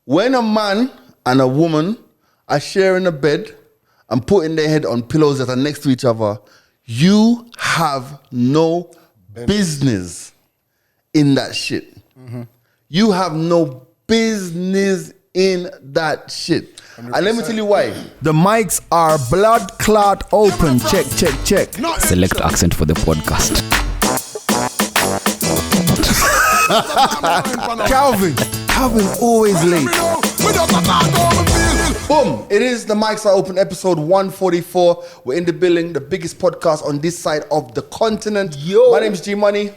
when a man and a woman are sharing a bed and putting their head on pillows that are next to each other, you have no business in that shit. Mm-hmm. You have no business in that shit. 100%. And let me tell you why. The mics are blood clot open. Check. Select accent for the podcast. Calvin always late. Boom! It is the mics are open, episode 144. We're in the building, the biggest podcast on this side of the continent. Yo, my name's G Money.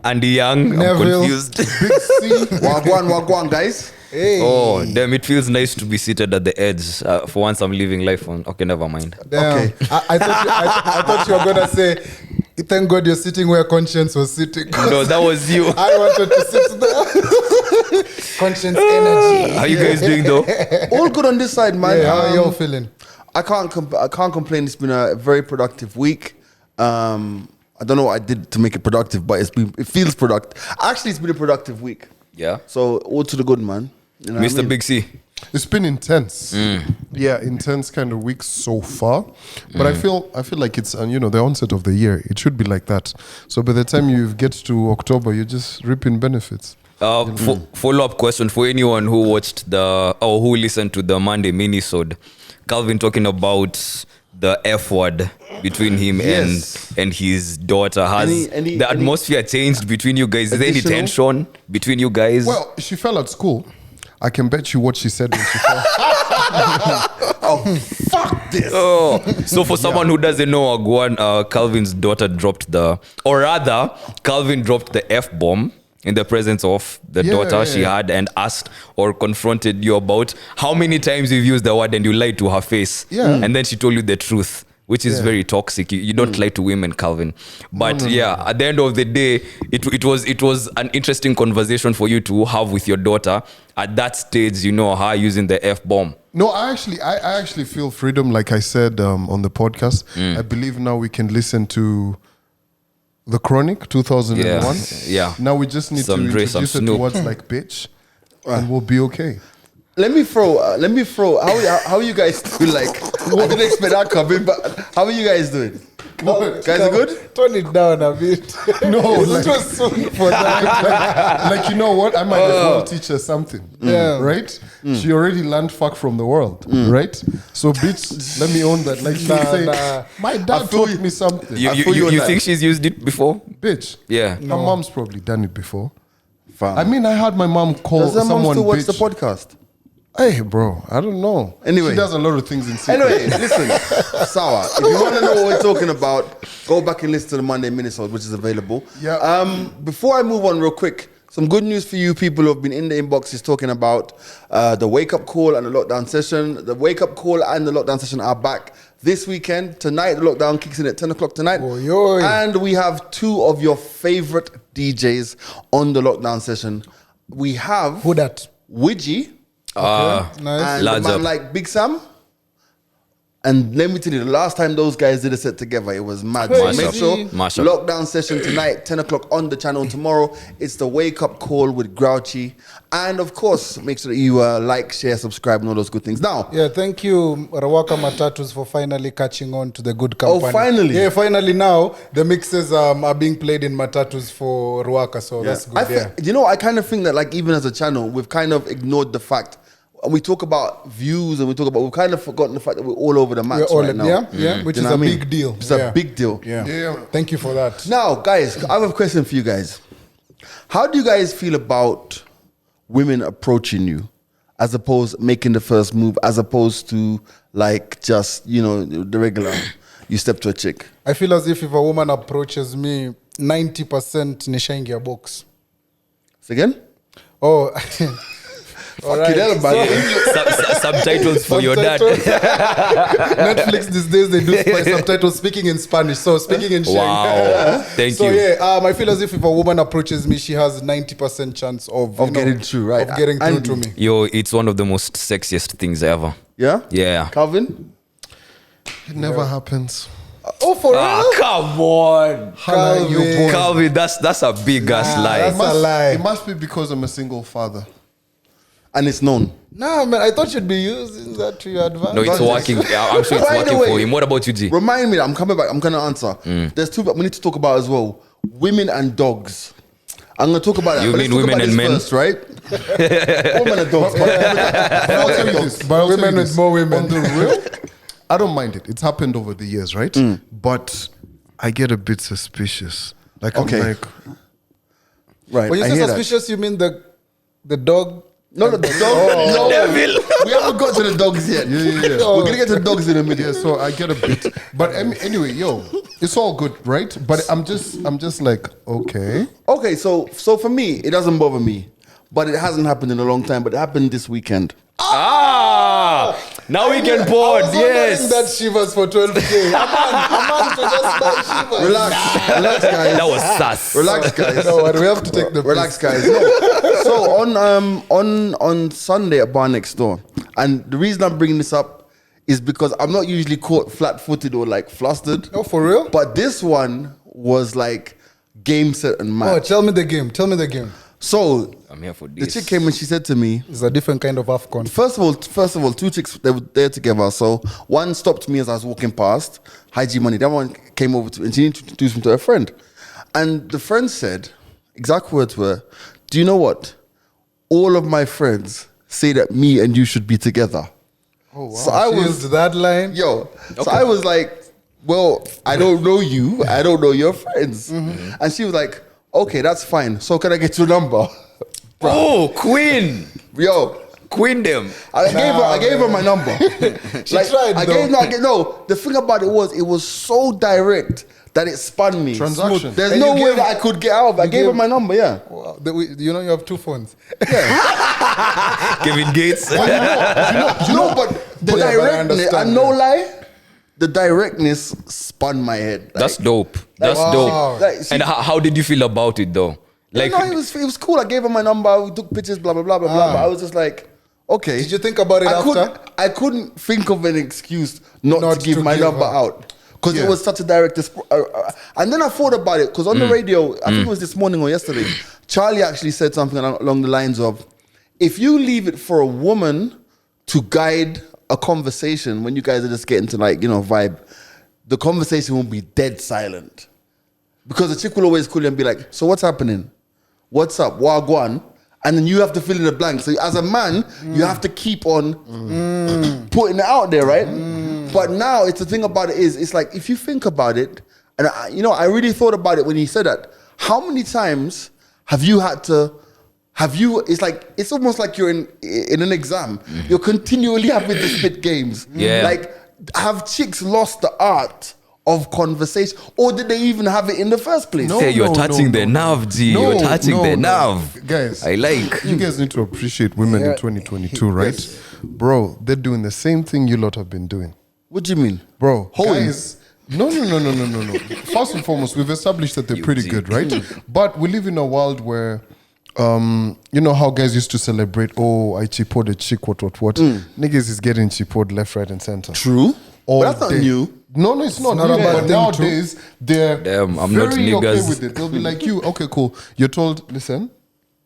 Andy Young. Neville. I'm confused. Big C. Wagwan, guys. Hey. Oh, damn! It feels nice to be seated at the edge. For once, I'm living life on. Okay, never mind. Damn. Okay. I thought you were gonna say, thank God you're sitting where conscience was sitting. No, that was you. I wanted to sit there. Conscience energy. How you guys doing though? All good on this side, man. Yeah, how are you all feeling? I can't complain. It's been a very productive week. I don't know what I did to make it productive, but it feels productive. Actually, it's been a productive week. Yeah. So all to the good, man. You know Mr. Big C. It's been intense. Yeah, intense kind of week so far. But I feel like it's the onset of the year. It should be like that. So by the time you get to October, you're just reaping benefits. Follow-up question for anyone who watched who listened to the Monday mini-sode. Calvin talking about the F word between him and his daughter. Has the atmosphere changed between you guys? Is there any tension between you guys? Well, she fell at school. I can bet you what she said when she fell. Oh, fuck this. Oh, so for someone who doesn't know, Calvin's daughter Calvin dropped the F-bomb in the presence of the daughter she had and asked or confronted you about how many times you've used the word and you lied to her face. Yeah. And then she told you the truth, which is very toxic. You don't lie to women, Calvin. But no. At the end of the day, it was an interesting conversation for you to have with your daughter at that stage, her using the F-bomb. No, I actually feel freedom, like I said on the podcast. I believe now we can listen to The Chronic 2001. Yeah. Now we just need to introduce it to words like bitch, and we'll be okay. Let me throw. How you guys doing? Like, I didn't expect that coming, but how are you guys doing? Guys are good? Tone it down a bit. No, it was soon for that. like you know what? I might as well teach her something. Yeah. Right? She already learned fuck from the world. Right? So bitch, let me own that. Like she say, my dad taught me something. You think she's used it before? Bitch. Yeah. Her mom's probably done it before. Fam. I mean, I had my mom call Does her mom someone still watch bitch. the podcast? Hey, bro, I don't know. Anyway. She does a lot of things in secret. Anyway, listen, Sawa, if you want to know what we're talking about, go back and listen to the Monday Minisode, which is available. Yeah. Before I move on real quick, some good news for you people who have been in the inboxes talking about the wake-up call and the lockdown session. The wake-up call and the lockdown session are back this weekend. Tonight, the lockdown kicks in at 10 o'clock tonight. Oy. And we have two of your favorite DJs on the lockdown session. We have... Who that? Widgie. Nice. And Lads a man up. like Big Sam. And let me tell you, the last time those guys did a set together, it was mad. So Mash make up. sure, Mash up. lockdown session tonight, 10 o'clock on the channel. Tomorrow, it's the wake-up call with Grouchy. And of course, make sure that you like, share, subscribe, and all those good things. Now, Yeah, thank you, Rawaka Matatus, for finally catching on to the good company. Oh, finally? Yeah, finally now, the mixes are being played in Matatus for Rawaka, so that's good, I kind of think that, like, even as a channel, we've kind of ignored the fact. And we talk about views and we've kind of forgotten the fact that we're all over the map right now. Which You is know a what I mean? big deal. It's a big deal. Yeah. Thank you for that. Now, guys, I have a question for you guys. How do you guys feel about women approaching you as opposed making the first move, as opposed to like just, the regular, you step to a chick? I feel as if a woman approaches me, 90% nishaingia box. Say again? Oh, all right. Subtitles for your dad. Netflix these days, they do subtitles speaking in Spanish. So speaking in Sheng. Wow. Thank you. I feel as if a woman approaches me, she has 90% chance of getting through, right? Of getting through to me. Yo, it's one of the most sexiest things ever. Yeah? Yeah. Calvin? It never happens. Oh, for real? Come on. Calvin. Calvin, that's a big ass lie. That's a lie. It must be because I'm a single father. and it's known. No, man, I thought you'd be using that to your advantage. No, it's working. Yeah, I'm sure it's By the working way, for him. What about you, G? Remind me, I'm coming back. I'm going to answer. There's two we need to talk about as well. Women and dogs. I'm going to talk about that. You But let's mean talk women about and this men? First, right? Women and dogs. I'll tell you this, but I'll tell Women you with this. more women. On the real, I don't mind it. It's happened over the years, right? But I get a bit suspicious. Like, Okay. I'm like, Right. When you I say hear that. suspicious, you mean the dog? No, the dog. No, we haven't got to the dogs yet. yeah. We're gonna get to the dogs in a minute. yeah, so I get a bit. But anyway, yo, it's all good, right? But I'm just like, okay. Okay, so for me, it doesn't bother me, but it hasn't happened in a long time. But it happened this weekend. Now we can board. Yes. That Shivas for 12K. A man to just buy Shivas. Relax, guys. That was sus. Relax, guys. No, we have to take the Relax, guys. No. So on Sunday at Bar Next Door, and the reason I'm bringing this up is because I'm not usually caught flat-footed or like flustered. Oh, for real? But this one was like game, set, and Oh, match. tell me the game. Tell me the game. So I'm here for the this. chick came and she said to me, It's a different kind of AFCON. First of all, two chicks, they were there together. So one stopped me as I was walking past, hi G Money. That one came over to and she introduced me to her friend. And the friend said, exact words were, do you know what? All of my friends say that me and you should be together. Oh, wow. So I She was, used that line. so I was like, well, I don't know you. I don't know your friends. And she was like, okay, that's fine. So can I get your number? Oh, Queen. Yo, Queen them. I gave her my number. She tried, No, the thing about it was so direct that it spun me. Transaction. There's And no you way gave- that I could get out of it. I gave her gave- my number, yeah. Wow. You know you have two phones. Kevin Gates. No, but the But I directness, understand, and no yeah. lie, the directness spun my head. That's dope. That's Wow. dope. Like, she- And how did you feel about it though? Like, no, it was cool. I gave her my number. We took pictures, blah blah blah blah blah. But I was just like, okay. Did you think about it after? I couldn't think of an excuse not Not to give to my give number her. out because Yeah. it was such a direct. And then I thought about it because on the radio, I think it was this morning or yesterday, Charlie actually said something along the lines of, if you leave it for a woman to guide a conversation when you guys are just getting to vibe, the conversation will be dead silent. Because the chick will always call you and be like, so what's happening? What's up? Wagwan? And then you have to fill in the blanks. So as a man, you have to keep on putting it out there, right? But now it's the thing about it is, it's like, if you think about it, and I really thought about it when he said that, how many times have you had to, it's almost like you're in an exam. You're continually having to spit games. Yeah. Like, have chicks lost the art of conversation, or did they even have it in the first place? No. hey, you're touching the nerve, G. You're touching the nerve. Guys, I like. you guys need to appreciate women in Yeah. 2022, right? Bro, they're doing the same thing you lot have been doing. What do you mean? Bro, Hoeing. guys, no. First and foremost, we've established that they're pretty G. good, right? But we live in a world where, you know how guys used to celebrate, oh, I cheapod a chick, what. Niggas is getting cheapod left, right, and center. True. All But that's not day. new. No, it's not. not new, a bad but thing nowadays, they're Damn, I'm very not okay niggas. with it. They'll be like, you, okay, cool. You're told, listen,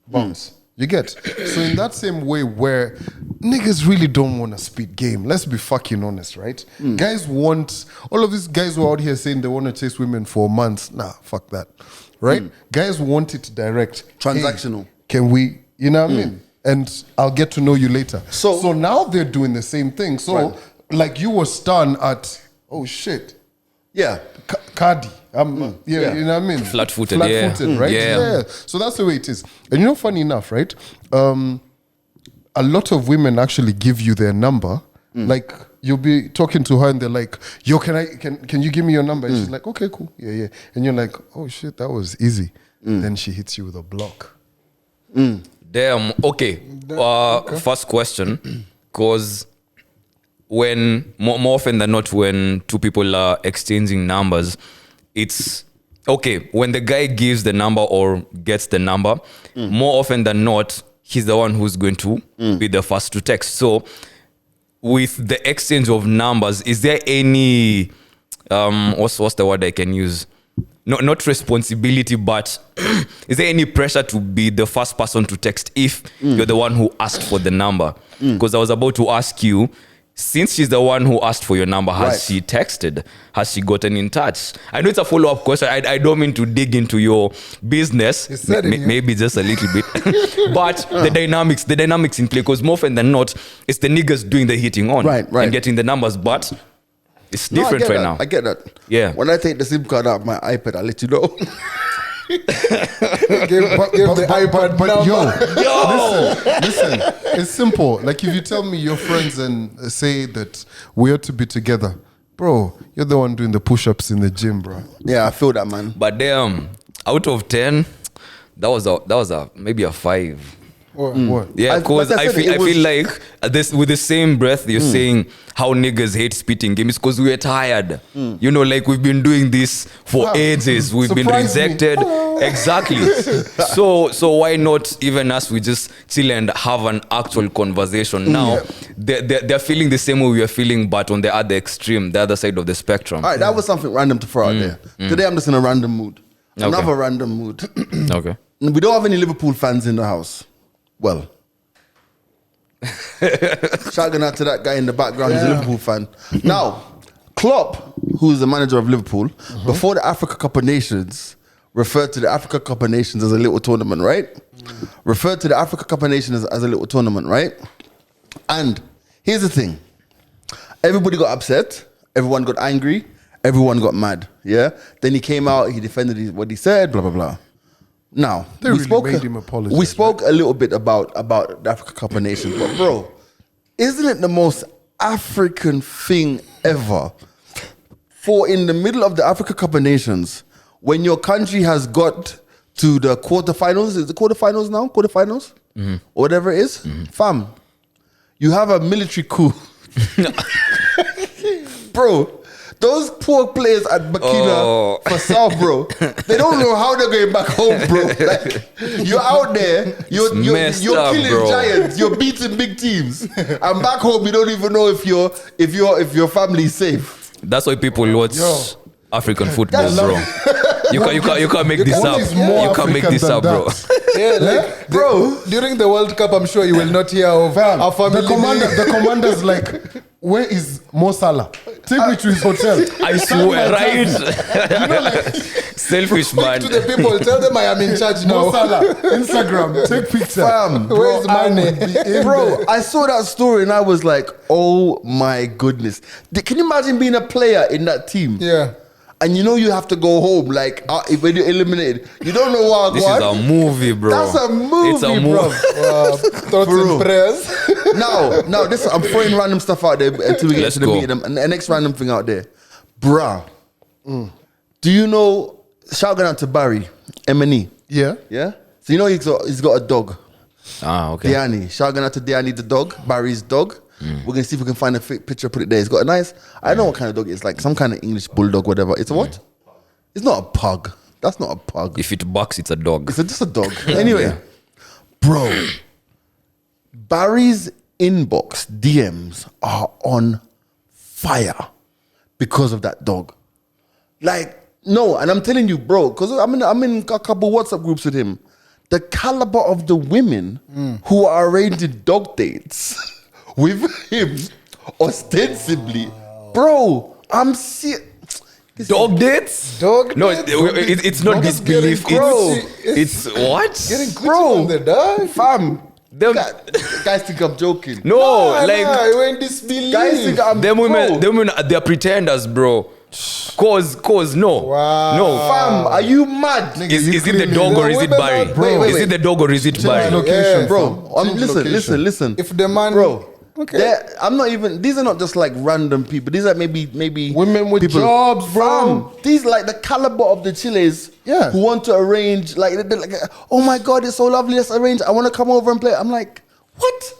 bounce. You get. So in that same way where niggas really don't want to speed game, let's be fucking honest, right? Guys want, all of these guys who are out here saying they want to chase women for months. Nah, fuck that. Right? Guys want it direct. Transactional. Hey, can we, you know what I mean? And I'll get to know you later. So- So now they're doing the same thing. So Right. like you were stunned at, oh shit, Yeah. Cardi. Yeah, Yeah. you know what I mean? Flat-footed, Flat-footed, yeah. right? Yeah. So that's the way it is. And you know, funny enough, right? A lot of women actually give you their number. Like you'll be talking to her and they're like, yo, can you give me your number? And she's like, okay, cool. Yeah. And you're like, oh shit, that was easy. Then she hits you with a block. Damn. Okay. First question, because when more often than not, when two people are exchanging numbers, it's okay. When the guy gives the number or gets the number, more often than not, he's the one who's going to be the first to text. So, with the exchange of numbers, is there any what's the word I can use? not responsibility, but is there any pressure to be the first person to text if you're the one who asked for the number? Because I was about to ask you, since she's the one who asked for your number, has she texted? Has she gotten in touch? I know it's a follow-up question. I don't mean to dig into your business. Maybe just a little bit. But the dynamics in play, because more often than not, it's the niggas doing the hitting on and getting the numbers. But it's different now. I get that. Yeah. When I take the SIM card out of my iPad, I'll let you know. Give the iPad but number. listen, it's simple. Like if you tell me you're friends and say that we ought to be together, bro, you're the one doing the push-ups in the gym, bro. Yeah, I feel that, man. But damn, out of 10, that was a maybe a 5. What? Yeah, because I feel like this with the same breath you're saying how niggas hate spitting games because we were tired. You know, like we've been doing this for ages. We've been rejected. Exactly. So why not even us? We just chill and have an actual conversation. Now they're feeling the same way we are feeling, but on the other extreme, the other side of the spectrum. All right, that was something random to throw out there. Today I'm just in a random mood. Another random mood. Okay. We don't have any Liverpool fans in the house. Well, shouting out to that guy in the background, he's a Liverpool fan. Now, Klopp, who is the manager of Liverpool, before the Africa Cup of Nations, referred to the Africa Cup of Nations as a little tournament, right? Referred to the Africa Cup of Nations as a little tournament, right? And here's the thing. Everybody got upset. Everyone got angry. Everyone got mad, yeah? Then he came out, he defended what he said, blah, blah, blah. Now, we spoke a little bit about the Africa Cup of Nations, but bro, isn't it the most African thing ever for in the middle of the Africa Cup of Nations, when your country has got to the quarterfinals, is it quarterfinals now? Quarterfinals? Or whatever it is? Fam, you have a military coup. Bro, those poor players at Burkina Faso, bro, they don't know how they're going back home, bro. Like, you're out there, you're killing giants, you're beating big teams, and back home you don't even know if your family's safe. That's why people watch African football, bro. You can't make this up. You can't make this up, bro. Yeah, like, bro, during the World Cup, I'm sure you will not hear of our family. The commander's like, where is Mo Salah? Take me to his hotel. I swear, right? You know, like, selfish man. To the people, tell them I am in charge now. Mo Salah, Instagram, take picture. Fam, where's money? Bro, I saw that story and I was like, oh my goodness. Can you imagine being a player in that team? Yeah. And you know you have to go home, like, when you're eliminated. You don't know what. This is a movie, bro. That's a movie, it's a bro. Thoughts and prayers. Now, this I'm throwing random stuff out there until we get to the meeting. And the next random thing out there. Bruh. Do you know, shout out to Barry, M&E? Yeah. Yeah? So you know he's got a dog. Ah, okay. Diani. Shout out to Diani the dog, Barry's dog. We're going to see if we can find a picture, put it there. It's got a nice, I don't know what kind of dog it is, like some kind of English bulldog, whatever. It's a what? It's not a pug. That's not a pug. If it barks, it's a dog. It's just a dog. Anyway, bro, Barry's inbox DMs are on fire because of that dog. Like, no, and I'm telling you, bro, because I'm in a couple WhatsApp groups with him. The caliber of the women who are arranging dog dates with him, ostensibly, bro. I'm serious. Dog dates? Dog no, dates? It's not disbelief. It's what? Getting Bro, on the dog. Fam. Them, Guys think I'm joking. no, like I went disbelief. Guys think I'm them women, they're pretenders, bro. Cause no, Wow. no, Fam, are you mad? Is it the dog or is it Barry? Wait. Is it the dog or is it Barry? Location, Yeah, Bro, listen. If the man, Bro, okay. I'm not even. These are not just like random people. These are maybe women with people, jobs, bro. Fam, these like the caliber of the Chiles who want to arrange. Like, they're like, oh my God, it's so lovely. Let's arrange. I want to come over and play. I'm like, what?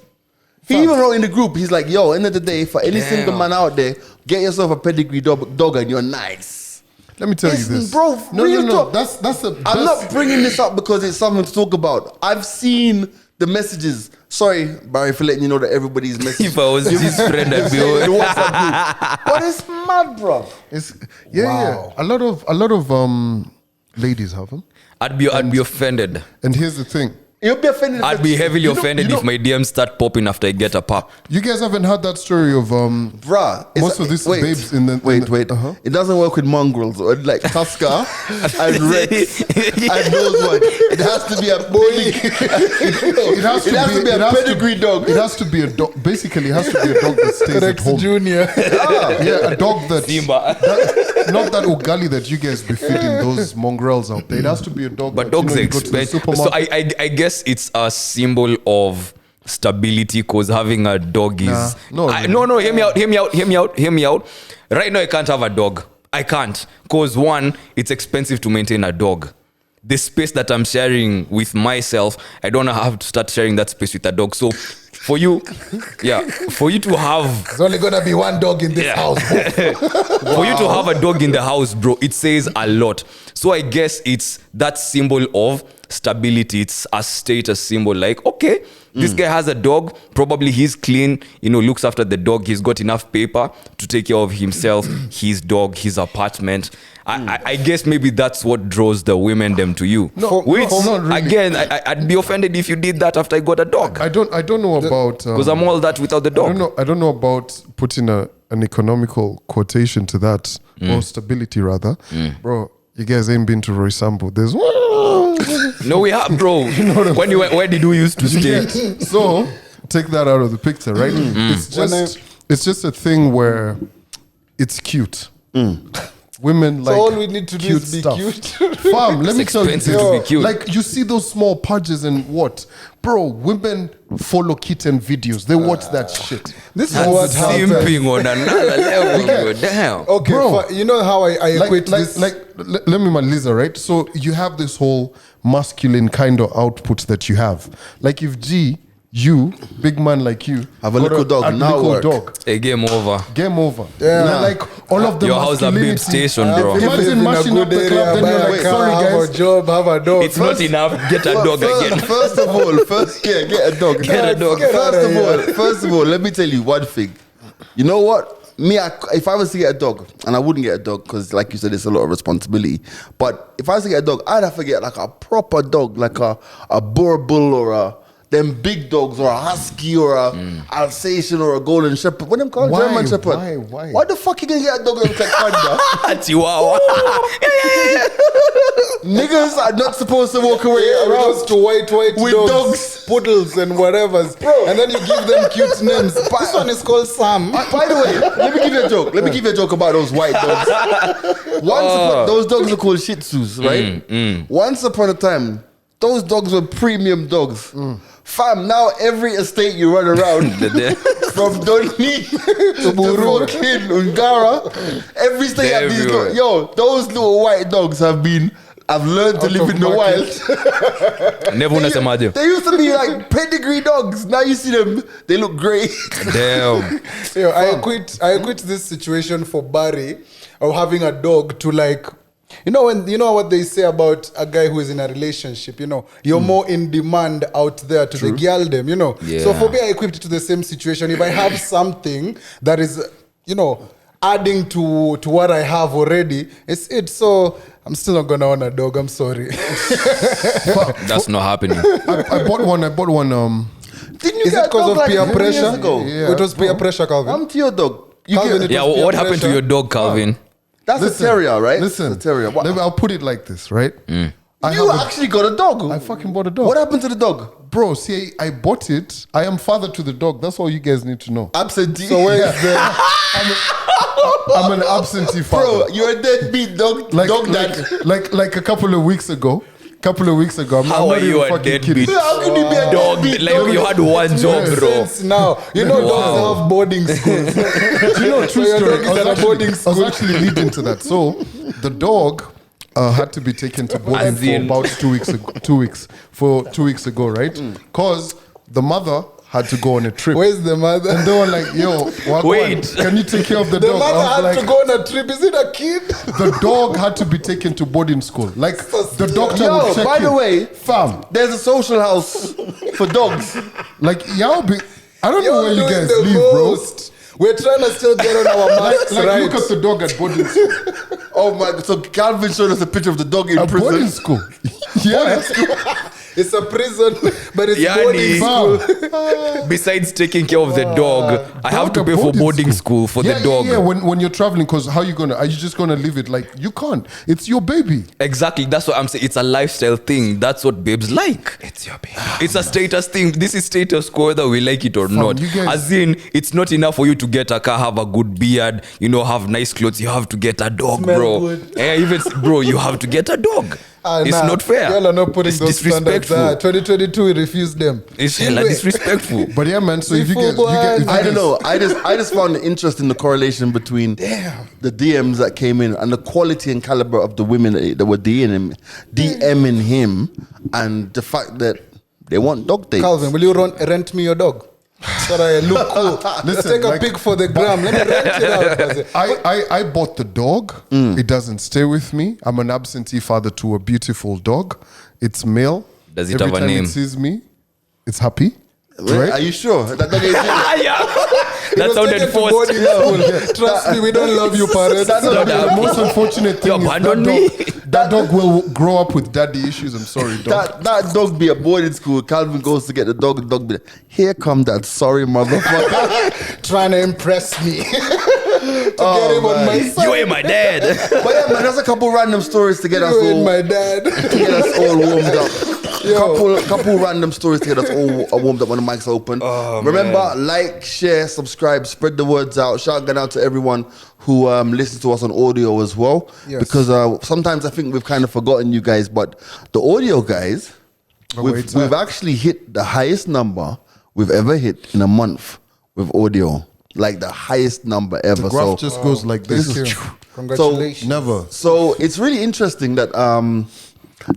He even wrote in the group. He's like, yo, end of the day, for any single man out there, get yourself a pedigree dog and you're nice. Let me tell you this, bro. No. That's I'm not bringing this up because it's something to talk about. I've seen the messages. Sorry, Barry, for letting you know that everybody's messaging. If I was his friend, I'd be the WhatsApp group. But it's mad, bro. It's yeah. A lot of ladies have them. I'd be offended. And here's the thing. You'll be offended. I'd be heavily offended if my DMs start popping after I get a pup. You guys haven't heard that story of Bruh, most of these babes in the wait. It doesn't work with mongrels or like Tusker and Rex and those ones. It has to be a it has to be a pedigree dog. It has to be a dog. Basically, it has to be a dog that stays Rex at home. Junior. Yeah, a dog that Simba. not that ugali that you guys be feeding those mongrels out there. It has to be a dog. But that, dogs are you go to the expensive. So supermarket. I guess it's a symbol of stability because having a dog is no, hear me out. Right now I can't have a dog. I can't because one, it's expensive to maintain a dog. The space that I'm sharing with myself, I don't have to start sharing that space with a dog. So for you to have There's only gonna be one dog in this house. for you to have a dog in the house, bro, it says a lot. So I guess it's that symbol of stability. It's a status symbol. Like, okay, this guy has a dog. Probably he's clean, looks after the dog. He's got enough paper to take care of himself, his dog, his apartment. I guess maybe that's what draws the women them to you. No, Which, not really. again, I'd be offended if you did that after I got a dog. I don't know about Because I'm all that without the dog. I don't know about putting an economical quotation to that or stability rather, bro. You guys ain't been to Roy Sambu. There's No, we have, bro. Where did we used to stay? So take that out of the picture, right? It's just a thing where it's cute. Women like all we need to do cute is be stuff. cute. Fam, let me tell you expensive this. to be cute. Like you see those small pudges and what? Bro, women follow kitten videos. They watch that shit. This is That's what happens. simping on another level, bro. Damn. Okay, Bro. you know how I equate this? Let me Lisa, right? So you have this whole masculine kind of output that you have. Like if you, big man like you, Have a got little dog, now little work. dog. Hey, game over. Game over. Yeah. Like all of the Your house a babe masculinity. station, bro. If you live Imagine in a mashing up good the club, area, then you're buy like, a car, sorry have guys. a job, have a dog. It's not enough. Get a dog again. First of all, get a dog. Get a dog. Get out of First of all, let me tell you one thing. You know what? If I was to get a dog, and I wouldn't get a dog because, like you said, it's a lot of responsibility. But if I was to get a dog, I'd have to get like a proper dog, like a Boer bull or them big dogs or a husky or a Alsatian or a golden shepherd. What them called? Why? German shepherd. Why? Why the fuck you gonna get a dog that looks like panda? Chihuahua. Niggas are not supposed to walk away Around around to white with dogs. poodles and whatever's. And then you give them cute names. This one is called Sam. By the way, let me give you a joke. Let me give you a joke about those white dogs. Those dogs are called Shih Tzus, right? Once upon a time, those dogs were premium dogs. Fam, now every estate you run around, from Donny to fucking Ungara, every state have these Everywhere. dogs. Yo, those little white dogs have learned to live in the wild. Never unasemaje. They used to be like pedigree dogs. Now you see them, they look great. Damn. Yo, I quit this situation for Barry of having a dog to like. You know what they say about a guy who is in a relationship, you're more in demand out there to the girldom, Yeah. So for me, I equipped it to the same situation. If I have something that is, adding to what I have already, it's it. So I'm still not gonna own a dog. I'm sorry. That's not happening. I bought one. Didn't you Is get it a because dog of like peer 10 pressure? years ago? Yeah. It was peer pressure, Calvin. I'm to your dog. Calvin, it Yeah, was peer what happened to pressure. your dog, Calvin? That's a terrier, right? Listen, It's a terrier. What- I'll put it like this, right? I You have actually got a dog. I fucking bought a dog. What happened to the dog? Bro, see, I bought it. I am father to the dog. That's all you guys need to know. Absentee. So where is the I'm an absentee father. Bro, you're a deadbeat dog. Dog dad. like a couple of weeks ago. I'm How not are you even a fucking deadbeat? kidding. How can you be a Dog, deadbeat like dog? you had one job, bro. sense now? Dogs have boarding schools. Do you know, true So your story. dog is at a boarding I was school. actually leading to that. So the dog had to be taken to boarding As for in- about 2 weeks ago. 2 weeks ago, right? Because the mother had to go on a trip. Where's the mother? And they were like, "Yo, Wait. can you take care of the The dog?" mother I was had like, to go on a trip. Is it a kid? the dog had to be taken to boarding school. Like the doctor Yo, would check by the in. way, fam, There's a social house for dogs. like y'all be. I don't know where you You're guys doing the live, bro. most. We're trying to still get on our marks, Like right? look at the dog at boarding school. Oh my! So Calvin showed us a picture of the dog in At prison. boarding school. Yeah. It's a prison, but it's Yani, boarding school. Besides taking care of the dog, I have to Dog pay at for boarding school for Yeah, the dog. Yeah, when you're traveling, because how you gonna? Are you just gonna leave it? Like you can't. It's your baby. Exactly. That's what I'm saying. It's a lifestyle thing. That's what babes like. It's your baby. It's a status thing. This is status quo, whether we like it or not. you guys- As in, it's not enough for you to get a car, have a good beard, have nice clothes. You have to get a dog, Smell bro. good. Even bro, you have to get a dog. It's Nah, not fair. Y'all are not putting It's those standards disrespectful. there. 2022, we refuse them. It's hella disrespectful. But yeah, man. So if you Seafood guys, I don't know. I just found it interesting the correlation between the DMs that came in and the quality and caliber of the women that were DMing him, and the fact that they want dog dates. Calvin, will you rent me your dog? So that I look cool. Let's Listen, take a like- pic for the gram. Let me rent it out. I bought the dog. It doesn't stay with me. I'm an absentee father to a beautiful dog. It's male. Does it Every have a time name? it sees me, it's happy. Wait, Right? Are you sure? That dog is That It was sounded taken to forced. boarding school. Trust me, we don't love you, parents. The most unfortunate You thing is abandoned me? that dog will grow up with daddy issues. I'm sorry, dog. that dog be at boarding school. Calvin goes to get the dog be like, here come that sorry motherfucker. Trying to impress me. to get him on my side. You ain't my dad. But yeah, man, there's a couple random stories to get us You ain't all my dad. to get us all warmed up. Couple random stories to get us all warmed up when the mic's open. Remember, like, share, subscribe, spread the words out. Shout out to everyone who listens to us on audio as well. Yes. Because sometimes I think we've kind of forgotten you guys, but the audio guys, we've actually hit the highest number we've ever hit in a month with audio. Like the highest number ever. The graph just goes like this. this is here. Congratulations. Never. So it's really interesting that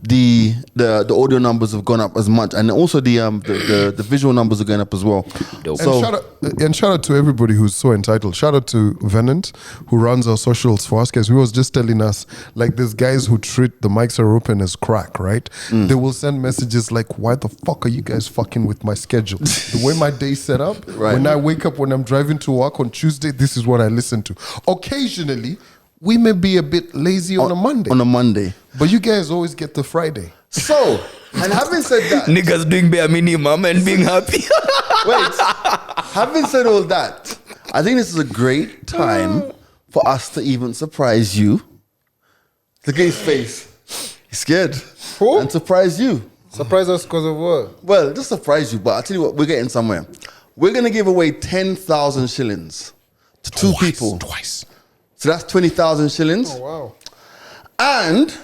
the audio numbers have gone up as much, and also the visual numbers are going up as well. Dope. So And shout out to everybody who's so entitled. Shout out to Venant, who runs our socials for us guys. He was just telling us, like, there's guys who treat the mics are open as crack, right? They will send messages like, why the fuck are you guys fucking with my schedule? The way my day's set up, Right. when I wake up, when I'm driving to work on Tuesday, this is what I listen to. Occasionally, we may be a bit lazy on a Monday. on a Monday. But you guys always get the Friday. So, and having said that, Niggas doing bare minimum and being happy. wait, having said all that, I think this is a great time for us to even surprise you. Look at his face. He's scared. Who? And surprise you. Surprise us because of what? Well, just surprise you, but I'll tell you what, we're getting somewhere. We're going to give away 10,000 shillings to two people. Twice. So that's 20,000 shillings. Oh, wow. And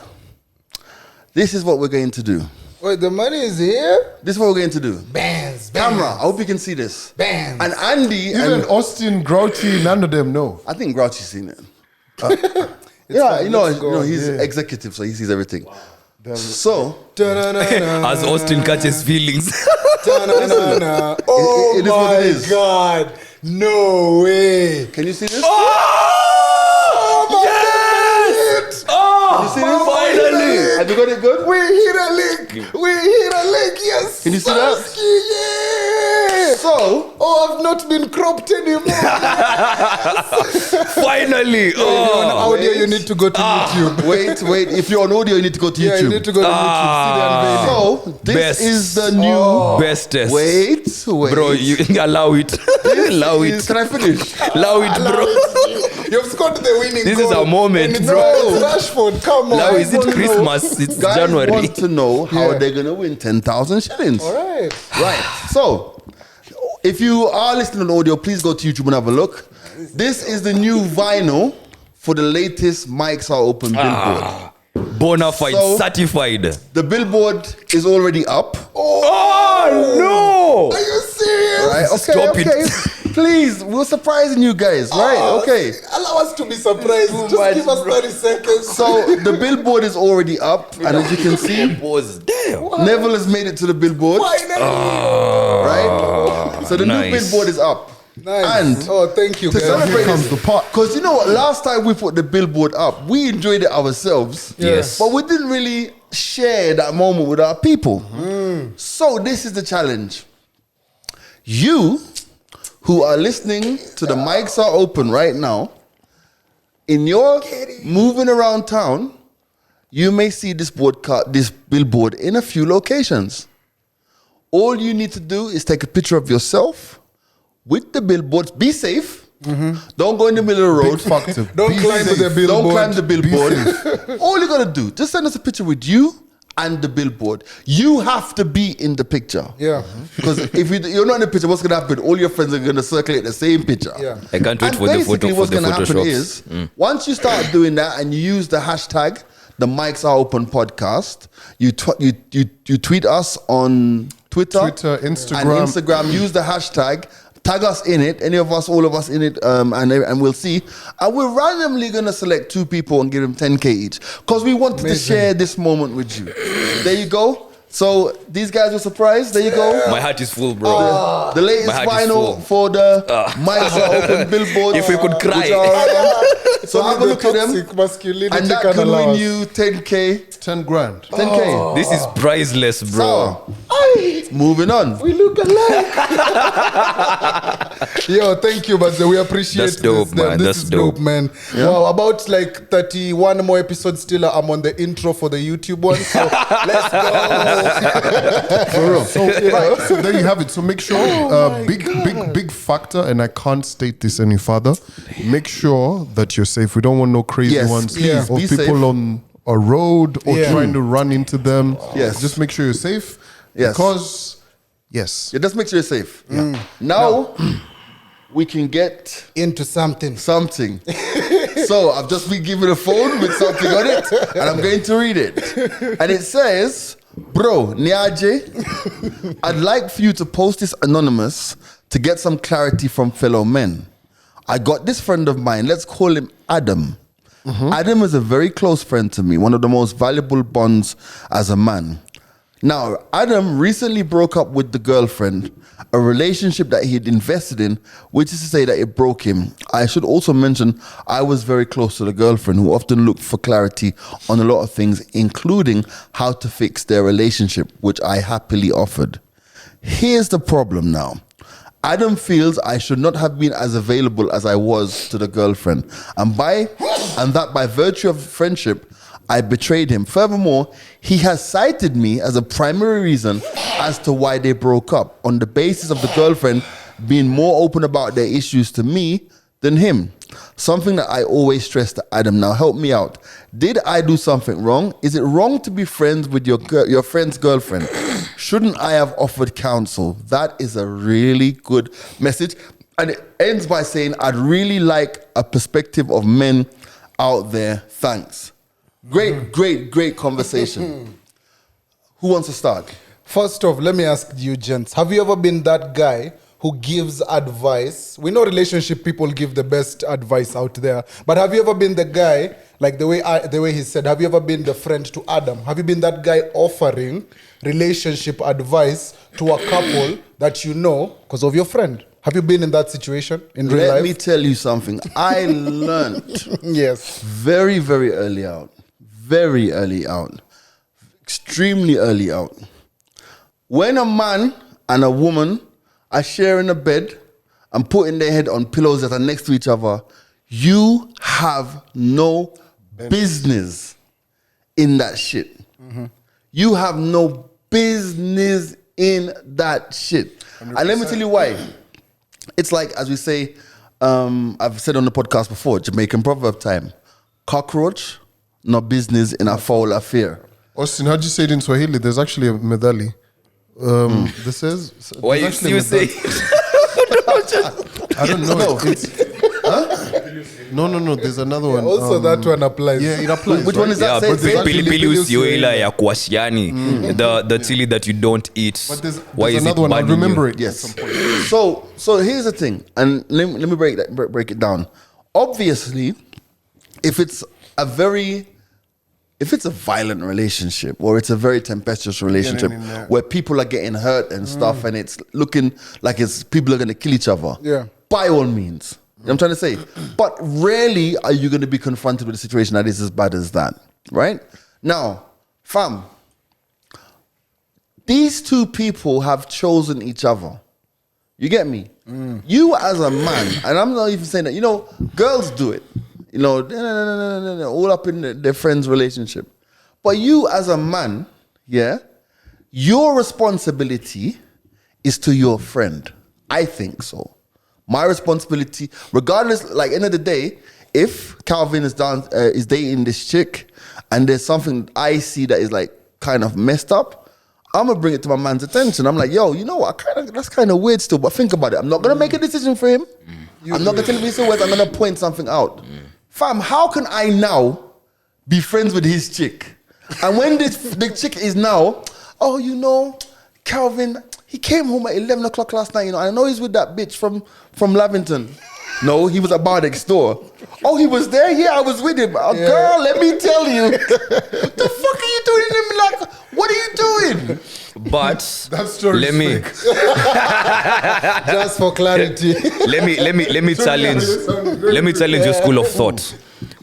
this is what we're going to do. Wait, the money is here? This is what we're going to do. Bands. Camera, I hope you can see this. Bands. And Andy, Even and Austin, Grouchy, none of them know. I think Grouchy's seen it. fine, you know, let's go. he's executive, so he sees everything. So, Da-na-na-na. As Austin catches feelings. Da-na-na-na. Oh it is what it my is. God. No way. can you see this? Oh, yes! Oh, you see this? finally! Have you got it good? We hit a link. We hit a link. Yes. Can you see that? Yeah. So, Oh, I've not been cropped anymore. Finally! If you're on Oh, audio, you need to go to YouTube. wait. If you're on audio, you need to go to Yeah, you YouTube. need to go to YouTube. See the unveiling. So, this Best. is the new. bestest. Wait. Bro, you allow it. Allow it. Can I finish? Allow it, bro. You've scored the winning This goal. is a moment, And it's bro. Rashford, come on. Now is it wanna know- Christmas? It's Guys January. want to know how Yeah. they're going to win 10,000 shillings. All right. Right. So, if you are listening on audio, please go to YouTube and have a look. This is the new vinyl for the latest Mics Are Open Billboard. Bonafide, So- certified. The Billboard is already up. Oh, no! Are you serious? Right? Okay, Stop it. okay. Please, we're surprising you guys, right? Oh, Okay. Allow us to be surprised. Too Just much, give us bro. 30 seconds. So the Billboard is already up, and as you can see, Was damn. Neville has made it to the Billboard, Finally. right? So the new nice. Billboard is up. Nice. And Oh, thank you, to guys. celebrate Here comes the part. because you know what? Last time we put the Billboard up, we enjoyed it ourselves. Yes. But we didn't really share that moment with our people. So this is the challenge. You, who are listening to the mics are open right now, in your moving around town, you may see this billboard in a few locations. All you need to do is take a picture of yourself with the billboards. Be safe. Don't go in the middle of the road. Don't climb the billboard. Don't climb the billboard. All you gotta do, just send us a picture with you and the billboard. You have to be in the picture. Yeah. Because if you're not in the picture, what's gonna happen? All your friends are gonna circulate the same picture. Yeah. I can't wait And for the basically photo what's for the gonna happen Photoshops. is once you start doing that and you use the hashtag the Mics Are Open podcast, you tweet us on Twitter, Instagram. and Instagram. Use the hashtag. Tag us in it, any of us, all of us in it, and we'll see. And we're randomly gonna select 2 people and give them 10K each because we wanted to share this moment with you. There you go. So these guys were surprised. There you go. My heart is full, bro. The latest My heart is vinyl full. for the Mics Are Open billboards. If we could cry. which are, so have a look at them, Toxic masculinity and that can could allow win us. you 10K. 10 grand. 10K. This is priceless, bro. So, moving on. We look alike. Yo, thank you, but we appreciate That's dope, this. man. This That's is dope. man. Wow, about like 31 more episodes still. I'm on the intro for the YouTube one. So let's go. For real. So, right, so there you have it. So make sure, big factor, and I can't state this any further. Make sure that you're safe. We don't want no crazy Yes, ones please, or be people safe. on a road or Yeah. trying to run into them. Yes. Just make sure you're safe. Yes. Because, yes. Yeah, just make sure you're safe. Now, we can get Into something. something. So I've just been given a phone with something on it, and I'm going to read it. And it says, "Bro, Niaje, I'd like for you to post this anonymous to get some clarity from fellow men. I got this friend of mine, let's call him Adam. Adam is a very close friend to me, one of the most valuable bonds as a man. Now, Adam recently broke up with the girlfriend, a relationship that he had invested in, which is to say that it broke him. I should also mention I was very close to the girlfriend, who often looked for clarity on a lot of things, including how to fix their relationship, which I happily offered. Here's the problem now. Adam feels I should not have been as available as I was to the girlfriend, and that by virtue of friendship, I betrayed him. Furthermore, he has cited me as a primary reason as to why they broke up, on the basis of the girlfriend being more open about their issues to me than him. Something that I always stress to Adam. Now help me out. Did I do something wrong? Is it wrong to be friends with your friend's girlfriend? Shouldn't I have offered counsel?" That is a really good message. And it ends by saying, "I'd really like a perspective of men out there. Thanks." Great conversation. Who wants to start? First off, let me ask you, gents. Have you ever been that guy who gives advice? We know relationship people give the best advice out there, but have you ever been the guy, like the way he said, have you ever been the friend to Adam? Have you been that guy offering relationship advice to a couple that you know because of your friend? Have you been in that situation in real life? Let me tell you something. I learned Yes. very, very early out, extremely early out. When a man and a woman are sharing a bed and putting their head on pillows that are next to each other, you have no business in that shit. You have no business in that shit. 100%. And let me tell you why. It's like, as we say, I've said on the podcast before, Jamaican proverb time, cockroach, no business in a foul affair. Austin, how'd you say it in Swahili? There's actually a medali. This says... Why there's you actually a say? medalli. I don't know. No. There's another one. Also, that one applies. Yeah, it applies. Which right? one is that? Yeah, Say- but say- pilipili usioila ya kuashiani. The chili that you don't eat. But there's Why is another it one. I'll bad in you? remember it. Yes. So here's the thing, and let me break it down. Obviously, if it's a violent relationship or it's a very tempestuous relationship where people are getting hurt and stuff, and it's looking like people are going to kill each other, by all means. You know what I'm trying to say? But rarely are you going to be confronted with a situation that is as bad as that, right? Now, fam, these two people have chosen each other. You get me? You as a man, and I'm not even saying that, girls do it. All up in their friend's relationship. But you as a man, yeah, your responsibility is to your friend. I think so. My responsibility, regardless, like end of the day, if Calvin is dating this chick and there's something I see that is like kind of messed up, I'm gonna bring it to my man's attention. I'm like, yo, you know what? That's kind of weird still, but think about it. I'm not gonna make a decision for him. I'm not gonna tell him it's so weird. I'm gonna point something out. Fam, how can I now be friends with his chick? And when the chick is now, Calvin, he came home at 11 o'clock last night, and I know he's with that bitch from Lavington. No, he was at bar next door. Oh, he was there? Yeah, I was with him. Girl, let me tell you. The fuck are you doing? And like, what are you doing? But that story let me Just for clarity. let me challenge your school of thought.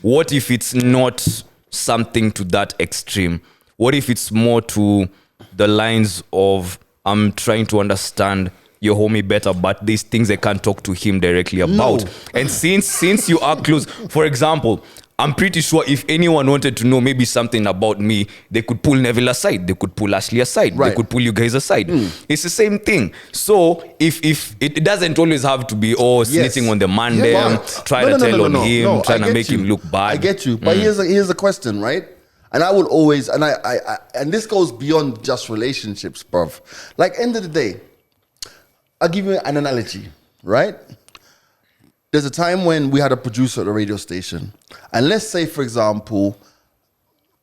What if it's not something to that extreme? What if it's more to the lines of I'm trying to understand your homie better, but these things I can't talk to him directly about. No. And since you are close, for example, I'm pretty sure if anyone wanted to know maybe something about me, they could pull Neville aside, they could pull Ashley aside, They could pull you guys aside. It's the same thing. So if it doesn't always have to be snitching on the man, trying to tell on him, trying to make him look bad. I get you, but here's a question, right? And I will always, and and this goes beyond just relationships, bruv. Like end of the day, I'll give you an analogy, right? There's a time when we had a producer at the radio station. And let's say, for example,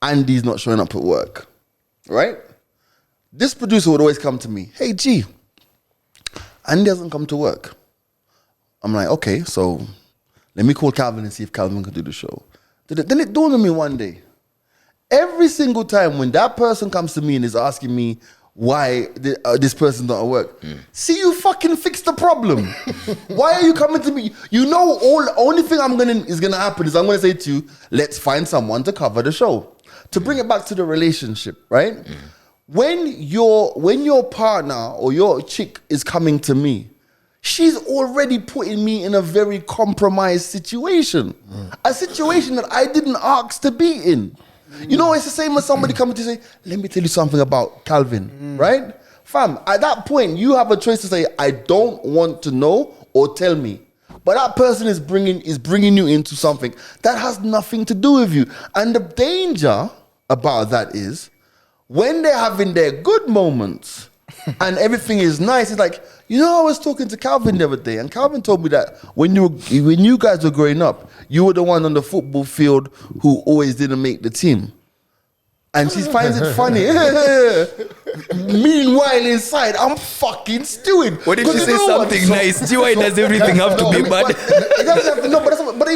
Andy's not showing up at work, right? This producer would always come to me, hey, G, Andy hasn't come to work. I'm like, okay, so let me call Calvin and see if Calvin can do the show. Then it dawned on me one day. Every single time when that person comes to me and is asking me, why this person's not at work. See, you fucking fix the problem. Why are you coming to me? You know, only thing is gonna happen is I'm gonna say to you, let's find someone to cover the show. To bring it back to the relationship, right? When your partner or your chick is coming to me, she's already putting me in a very compromised situation. A situation that I didn't ask to be in. You know, it's the same as somebody coming to say, let me tell you something about Calvin, right? Fam, at that point, you have a choice to say, I don't want to know or tell me. But that person is bringing you into something that has nothing to do with you. And the danger about that is, when they're having their good moments and everything is nice, it's like, I was talking to Calvin the other day, and Calvin told me that when you guys were growing up, you were the one on the football field who always didn't make the team. And she finds it funny. Meanwhile, inside, I'm fucking stewing. What if you say something nice? Why does everything have to be bad? It doesn't have to, but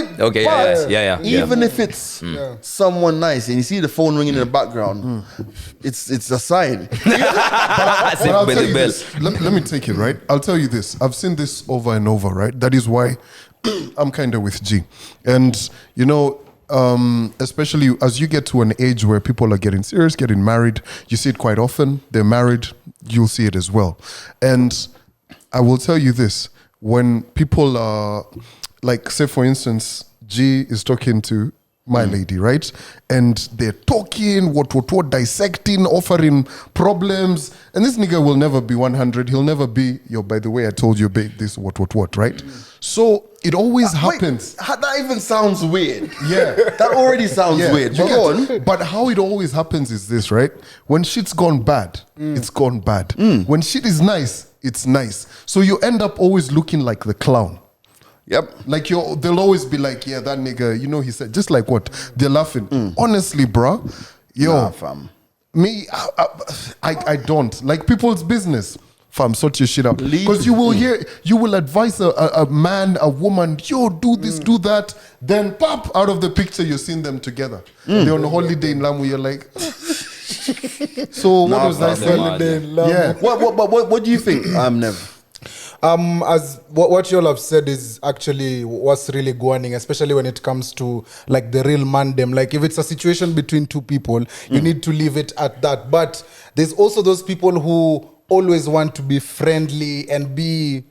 even if it's someone nice and you see the phone ringing in the background, it's a sign. But I'll tell you this. Let me take it, right? I'll tell you this. I've seen this over and over, right? That is why I'm kind of with G. And, especially as you get to an age where people are getting serious, getting married, you see it quite often. They're married, you'll see it as well. And I will tell you this, when people are, like, say for instance, G is talking to my lady, right? And they're talking, what, dissecting, offering problems. And this nigga will never be 100. He'll never be, by the way, I told you, babe, this, what, right? So it always happens. Wait, that even sounds weird. Yeah. That already sounds weird. But go on. But how it always happens is this, right? When shit's gone bad, it's gone bad. When shit is nice, it's nice. So you end up always looking like the clown. Yep. Like they'll always be like, yeah, that nigga, he said, just like what? They're laughing. Honestly, bro, nah, fam. Me, I don't. Like people's business. Fam, sort your shit out. Because you will advise a man, a woman, do this, do that. Then pop, out of the picture, you're seeing them together. They're on a holiday in Lamu, you're like, so what was that holiday in Lamu? Yeah. What do you think, Nev? As what you all have said is actually what's really going, especially when it comes to like the real mandem. Like if it's a situation between two people, you need to leave it at that. But there's also those people who always want to be friendly and be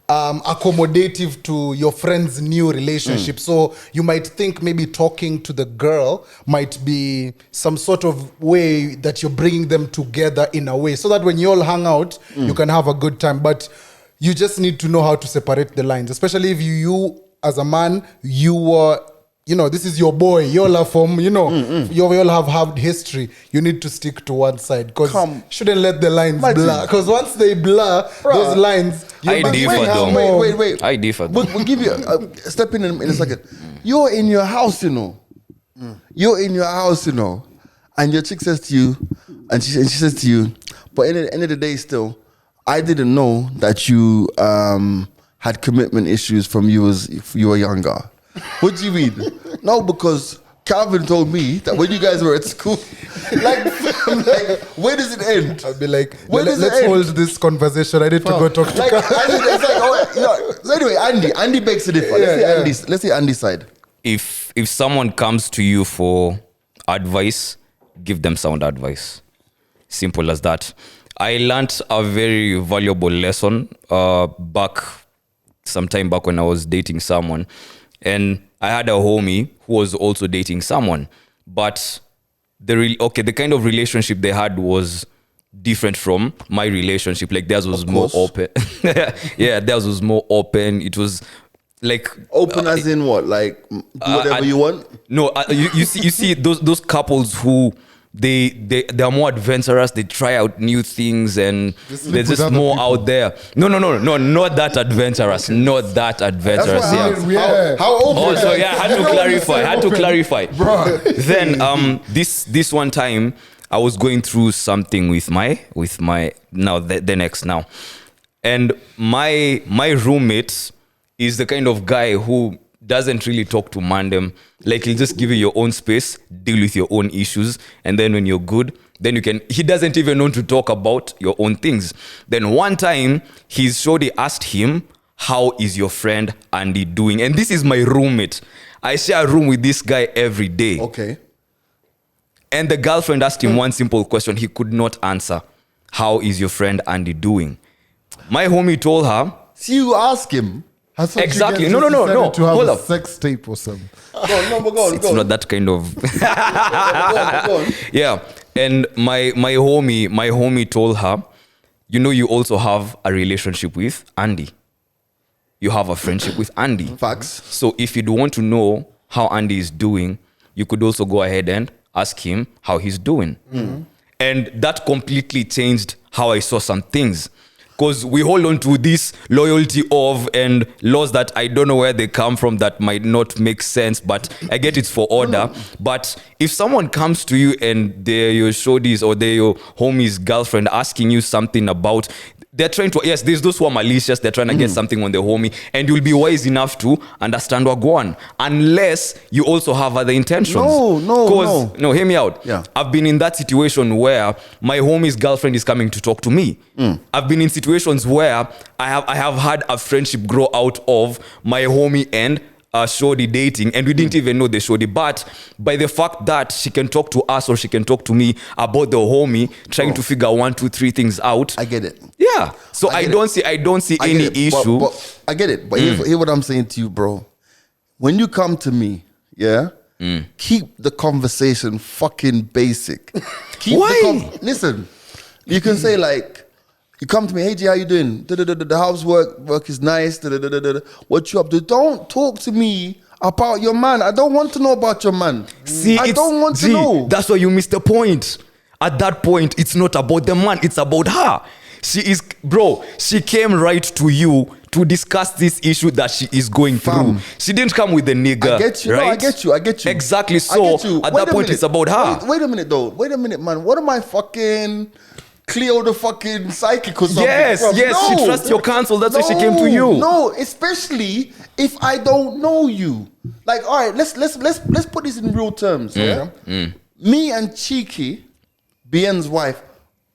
accommodative to your friend's new relationship. So you might think maybe talking to the girl might be some sort of way that you're bringing them together in a way, so that when you all hang out, you can have a good time. But you just need to know how to separate the lines, especially if you as a man, this is your boy. You all are from, you all have had history. You need to stick to one side because shouldn't let the lines blur. Because once they blur, those lines, I differ though. Wait. I differ. We'll give you step in a second. You're in your house, You're in your house, and your chick says to you, and she says to you, but at the end of the day, still, I didn't know that you had commitment issues from you were younger. What do you mean? No, because Calvin told me that when you guys were at school, like where does it end? I'll be like, let's hold this conversation. I need to go talk to Calvin. So anyway, Andy begs to differ. Let's see Andy's side. If someone comes to you for advice, give them sound advice. Simple as that. I learned a very valuable lesson sometime back when I was dating someone. And I had a homie who was also dating someone. But the kind of relationship they had was different from my relationship. Like theirs was more open. Yeah, theirs was more open. It was like open as in what? Like do whatever you want? No, you see those couples who they are more adventurous. They try out new things and they're just more people out there. No, not that adventurous. Not that adventurous. How open? Oh, so yeah, I had to clarify. Bro. Then this one time I was going through something with my now the next now, and my roommate is the kind of guy who doesn't really talk to mandem. Like he'll just give you your own space, deal with your own issues, and then when you're good, then he doesn't even want to talk about your own things. Then one time his shorty asked him, how is your friend Andy doing? And this is my roommate. I share a room with this guy every day. Okay. And the girlfriend asked him one simple question he could not answer. How is your friend Andy doing? My homie told her. See, you ask him. Exactly. No. To have Hold a up. sex tape or something. Go on. It's not that kind of. Go on. Yeah. And my homie told her, you also have a relationship with Andy. You have a friendship with Andy. Facts. So if you want to know how Andy is doing, you could also go ahead and ask him how he's doing. Mm-hmm. And that completely changed how I saw some things. Because we hold on to this loyalty of and laws that I don't know where they come from that might not make sense, but I get it's for order. But if someone comes to you and they're your shorties or they're your homie's girlfriend asking you something about, they're trying to, yes, there's those who are malicious, they're trying to get something on the homie, and you'll be wise enough to understand what go on, unless you also have other intentions. No, hear me out. Yeah. I've been in that situation where my homie's girlfriend is coming to talk to me. I've been in situations where I have had a friendship grow out of my homie and shorty dating, and we didn't even know the shorty, but by the fact that she can talk to us or she can talk to me about the homie, trying to figure 1, 2, 3 things out. I get it. Yeah. So I don't see any issue. But I get it. But here's what I'm saying to you, bro. When you come to me, keep the conversation fucking basic. Why? Listen, you can say like, you come to me, hey G, how you doing? The house work is nice. What you up to? Don't talk to me about your man. I don't want to know about your man. I don't want to know. That's why you missed the point. At that point, it's not about the man, it's about her. She came right to you to discuss this issue that she is going through. She didn't come with the nigga. I get you. Right? No, I get you. Exactly. So at that point, it's about her. Wait a minute, though. Wait a minute, man. What am I fucking Cleo the fucking psychic or something? Yes. No. She trusts your counsel. That's why she came to you. No, especially if I don't know you. Like, all right, let's put this in real terms. Me and Cheeky, Bien's wife,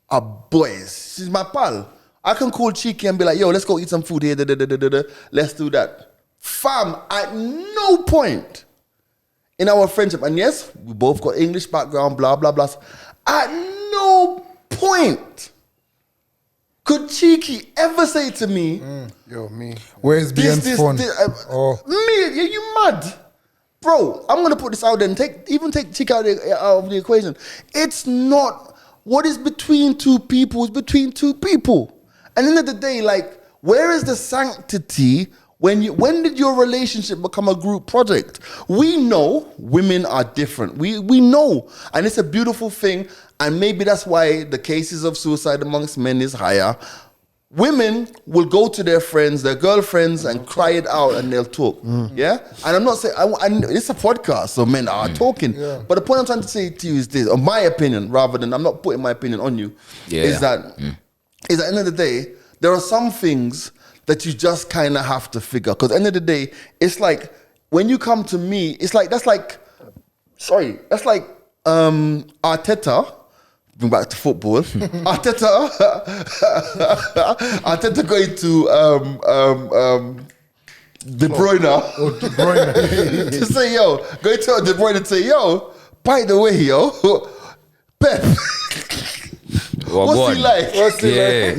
are boys. She's my pal. I can call Cheeky and be like, yo, let's go eat some food here. Let's do that. Fam, at no point in our friendship, and yes, we both got English background, blah, blah, blah. At no point Could Cheeky ever say to me, Yo, me. Where's Bian's phone? Oh. Me, are you mad? Bro, I'm gonna put this out there and take Cheeky out of the equation. It's not what is between two people is between two people. And at the end of the day, like, where is the sanctity when did your relationship become a group project? We know women are different. We know. And it's a beautiful thing. And maybe that's why the cases of suicide amongst men is higher. Women will go to their friends, their girlfriends, and cry it out, and they'll talk. Yeah, and I'm not saying it's a podcast, so men are talking. Yeah. But the point I'm trying to say to you is this, or my opinion, rather than I'm not putting my opinion on you, is that at the end of the day, there are some things that you just kind of have to figure. Because at the end of the day, it's like when you come to me, it's like that's like Arteta. Bring back to football. Arteta going to De Bruyne. To say, yo, going to De Bruyne and say, yo, by the way, yo, Pep. What's he like? What's he like?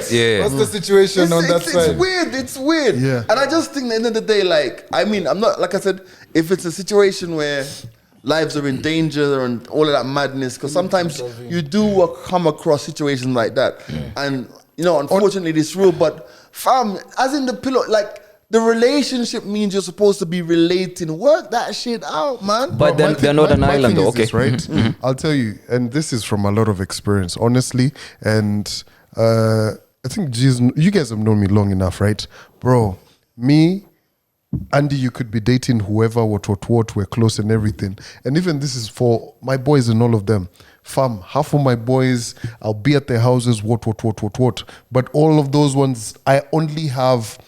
Yeah. What's the situation on that side? It's weird. Yeah. And I just think at the end of the day, like, I mean, I'm not, like I said, if it's a situation where lives are in danger and all of that madness, because sometimes you do come across situations like that. And, you know, unfortunately, it's real, but fam, as in the pillow, like, the relationship means you're supposed to be relating. Work that shit out, man. But then they're not an island, though. Okay. This, right? I'll tell you, and this is from a lot of experience, honestly. And I think, you guys have known me long enough, right? Bro, me, Andy, you could be dating whoever, what, we're close and everything. And even this is for my boys and all of them. Fam, half of my boys, I'll be at their houses, what. But all of those ones, I only have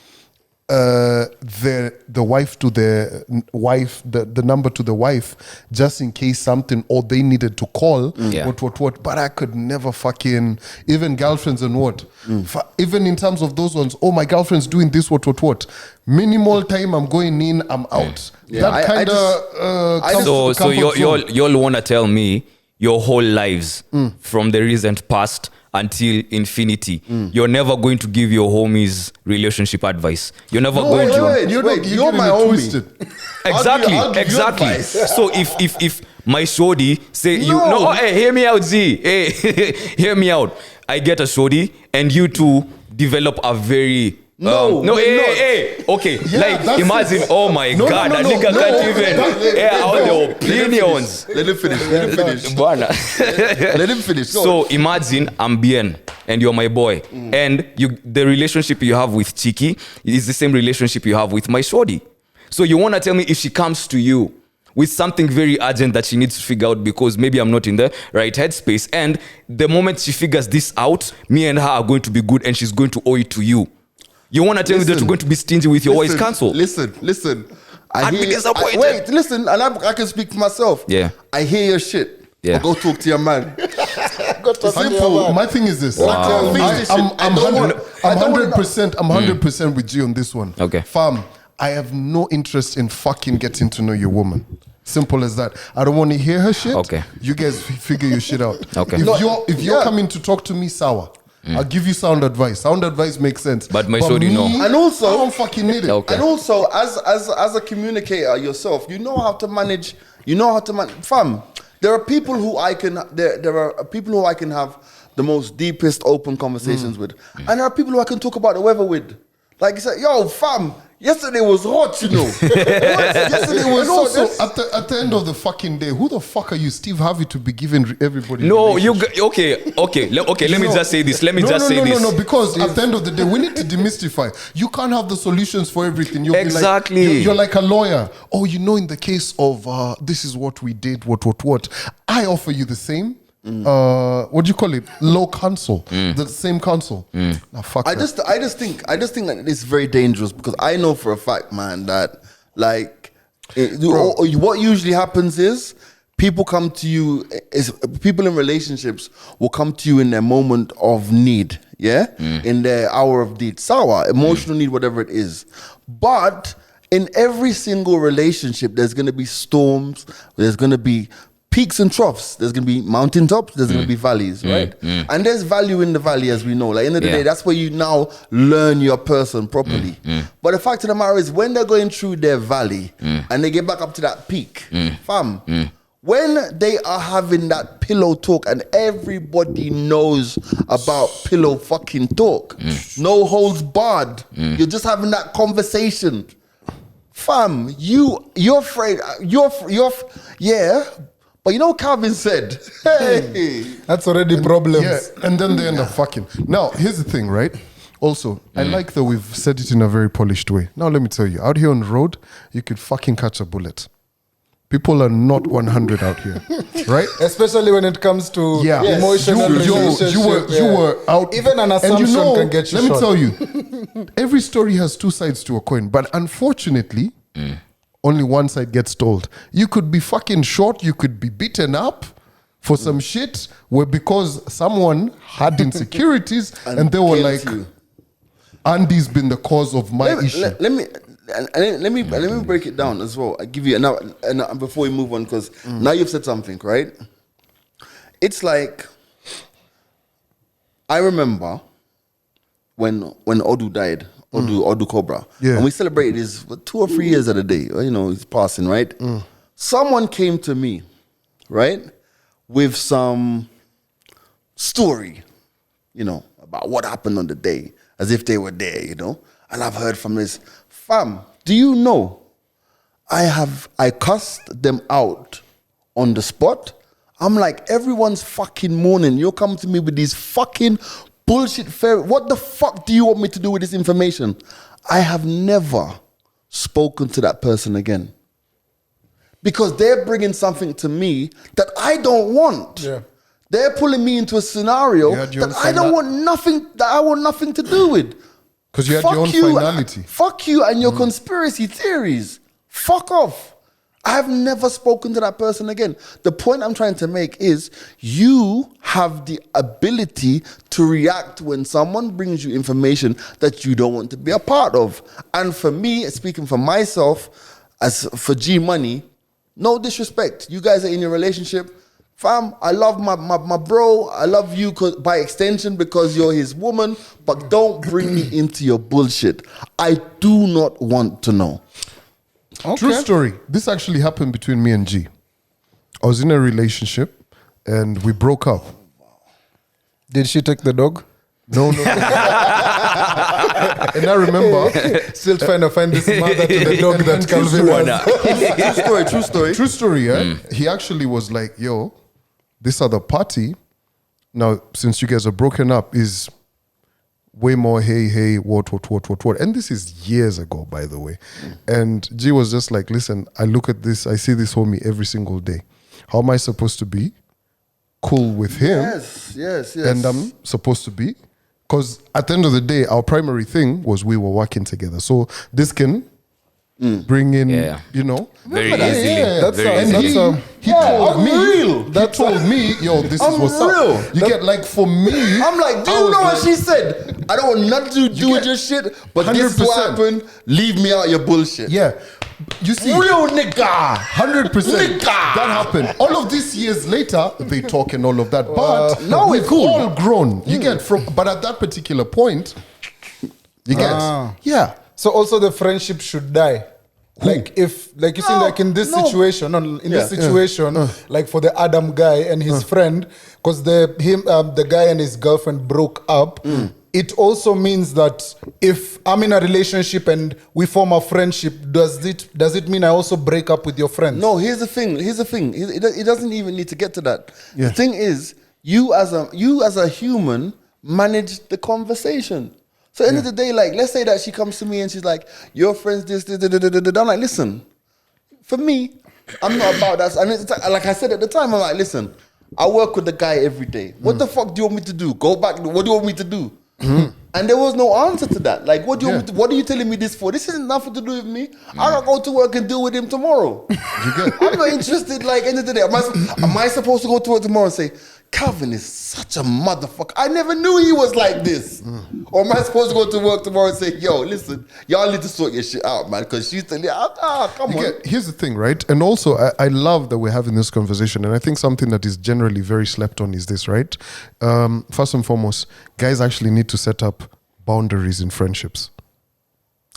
the wife to the wife, the number to the wife, just in case something, or they needed to call, what. But I could never fucking, even girlfriends and what. Even in terms of those ones, oh, my girlfriend's doing this, what. Minimal time, I'm going in, I'm out. That kind of... So y'all want to tell me your whole lives from the recent past until infinity, you're never going to give your homies relationship advice. You're never going to. You're my homie. Exactly. So if my shorty say hey, hear me out, Z. Hey, hear me out. I get a shorty, and you two develop a very hey. Okay, like imagine. Oh my God, that nigga can't even air out the opinions. Let him finish. Let him finish. So imagine I'm Bien and you're my boy, and the relationship you have with Chiki is the same relationship you have with my shorty. So you want to tell me if she comes to you with something very urgent that she needs to figure out because maybe I'm not in the right headspace, and the moment she figures this out, me and her are going to be good, and she's going to owe it to you. You want to tell me that you're going to be stingy with your wife's counsel? Listen. I'd be disappointed. Wait, listen, and I can speak for myself. Yeah. I hear your shit. Yeah. Go talk to your man. Simple. My thing is this. Wow. I'm 100% with you on this one. Okay. Fam, I have no interest in fucking getting to know your woman. Simple as that. I don't want to hear her shit. Okay. You guys figure your shit out. Okay. If you're coming to talk to me, sour. I'll give you sound advice. Sound advice makes sense. But my shorty no. And also, I don't fucking need it. Okay. And also, as a communicator yourself, you know how to manage. Fam, there are people who I can. There are people who I can have the most deepest open conversations with, and there are people who I can talk about the weather with. Like you said, yo, fam, yesterday was hot, you know. Yesterday was and hot. also, at the end of the fucking day, who the fuck are you, Steve Harvey, to be giving everybody? No, okay. Let me just say this. No, because at the end of the day, we need to demystify. You can't have the solutions for everything. You'll Exactly. Be like, you're like a lawyer. Oh, you know, in the case of this is what we did, what. I offer you the same. What do you call it? Low counsel, the same counsel. Nah, fuck I that. just think that it's very dangerous because I know for a fact, man, that like what usually happens is people come to you. People in relationships will come to you in their moment of need, in their hour of need, sour, emotional need, whatever it is. But in every single relationship, there's gonna be storms. There's gonna be peaks and troughs. There's gonna be mountaintops. There's gonna be valleys, right? And there's value in the valley, as we know. Like, end of the day, that's where you now learn your person properly. But the fact of the matter is, when they're going through their valley and they get back up to that peak, fam, when they are having that pillow talk and everybody knows about pillow fucking talk, no holds barred. You're just having that conversation, fam. You're afraid. Yeah. But you know what Calvin said? Hey. That's already problems. Yeah, and then they end up fucking. Now, here's the thing, right? Also, I like that we've said it in a very polished way. Now, let me tell you, out here on the road, you could fucking catch a bullet. People are not 100 out here, right? Especially when it comes to emotional relationship. You were out. Even an assumption can get you Let shot. me tell you, every story has two sides to a coin. But unfortunately, only one side gets told. You could be fucking short. You could be beaten up for some shit where because someone had insecurities and they were like, Andy's been the cause of my issue. Let me break it down as well. I give you now, and before we move on, because now you've said something, right? It's like, I remember when Odu died, Odu Cobra, and we celebrated his 2 or 3 years of the day. You know, he's passing, right? Someone came to me, right, with some story, you know, about what happened on the day, as if they were there, you know. And I've heard from this. Fam, do you know I cussed them out on the spot? I'm like, everyone's fucking mourning. You're coming to me with these fucking bullshit what the fuck do you want me to do with this information? I have never spoken to that person again. Because they're bringing something to me that I don't want. Yeah. They're pulling me into a scenario that I want nothing to do with. Because you had your own finality. Fuck you and your conspiracy theories. Fuck off. I have never spoken to that person again. The point I'm trying to make is you have the ability to react when someone brings you information that you don't want to be a part of. And for me, speaking for myself, as for G Money, no disrespect. You guys are in your relationship. Fam, I love my bro. I love you by extension because you're his woman. But don't bring me into your bullshit. I do not want to know. Okay. True story. This actually happened between me and G. I was in a relationship and we broke up. Did she take the dog? No. And I remember still trying to find this mother to the dog that Calvin has. True story, yeah. He actually was like, yo, this other party, now since you guys are broken up, is way more hey, what. And this is years ago, by the way. And G was just like, listen, I look at this, I see this homie every single day. How am I supposed to be cool with him? Yes. And I'm supposed to be. Because at the end of the day, our primary thing was we were working together. So this can bring in, you know. Very easily. He told me, yo, this is what's up. You get like, for me. I'm like, do you know what she said? I don't want nothing to do with your shit, but 100%. This is what happened. Leave me out your bullshit. Yeah. You see, real nigga. 100%. Nigga. That happened. All of these years later, they talk and all of that. But now we've all grown. You get but at that particular point, you get, yeah. So also the friendship should die. Like if, like you see, like in this situation, like for the Adam guy and his friend, because the guy and his girlfriend broke up. It also means that if I'm in a relationship and we form a friendship, does it mean I also break up with your friends? No, here's the thing. It doesn't even need to get to that. The thing is, you as a human manage the conversation. So at the end of the day, like, let's say that she comes to me and she's like, your friends this. I'm like, listen, for me, I'm not about that. And it's like I said at the time, I'm like, listen, I work with the guy every day. What the fuck do you want me to do? Go back. What do you want me to do? And there was no answer to that. Like, what are you telling me this for? This isn't nothing to do with me. I don't go to work and deal with him tomorrow. I'm not interested. Like, end of the day, am I supposed to go to work tomorrow and say, Calvin is such a motherfucker. I never knew he was like this. Or am I supposed to go to work tomorrow and say, yo, listen, y'all need to sort your shit out, man, because she's telling you, come on. Here's the thing, right? And also, I love that we're having this conversation. And I think something that is generally very slept on is this, right? First and foremost, guys actually need to set up boundaries in friendships.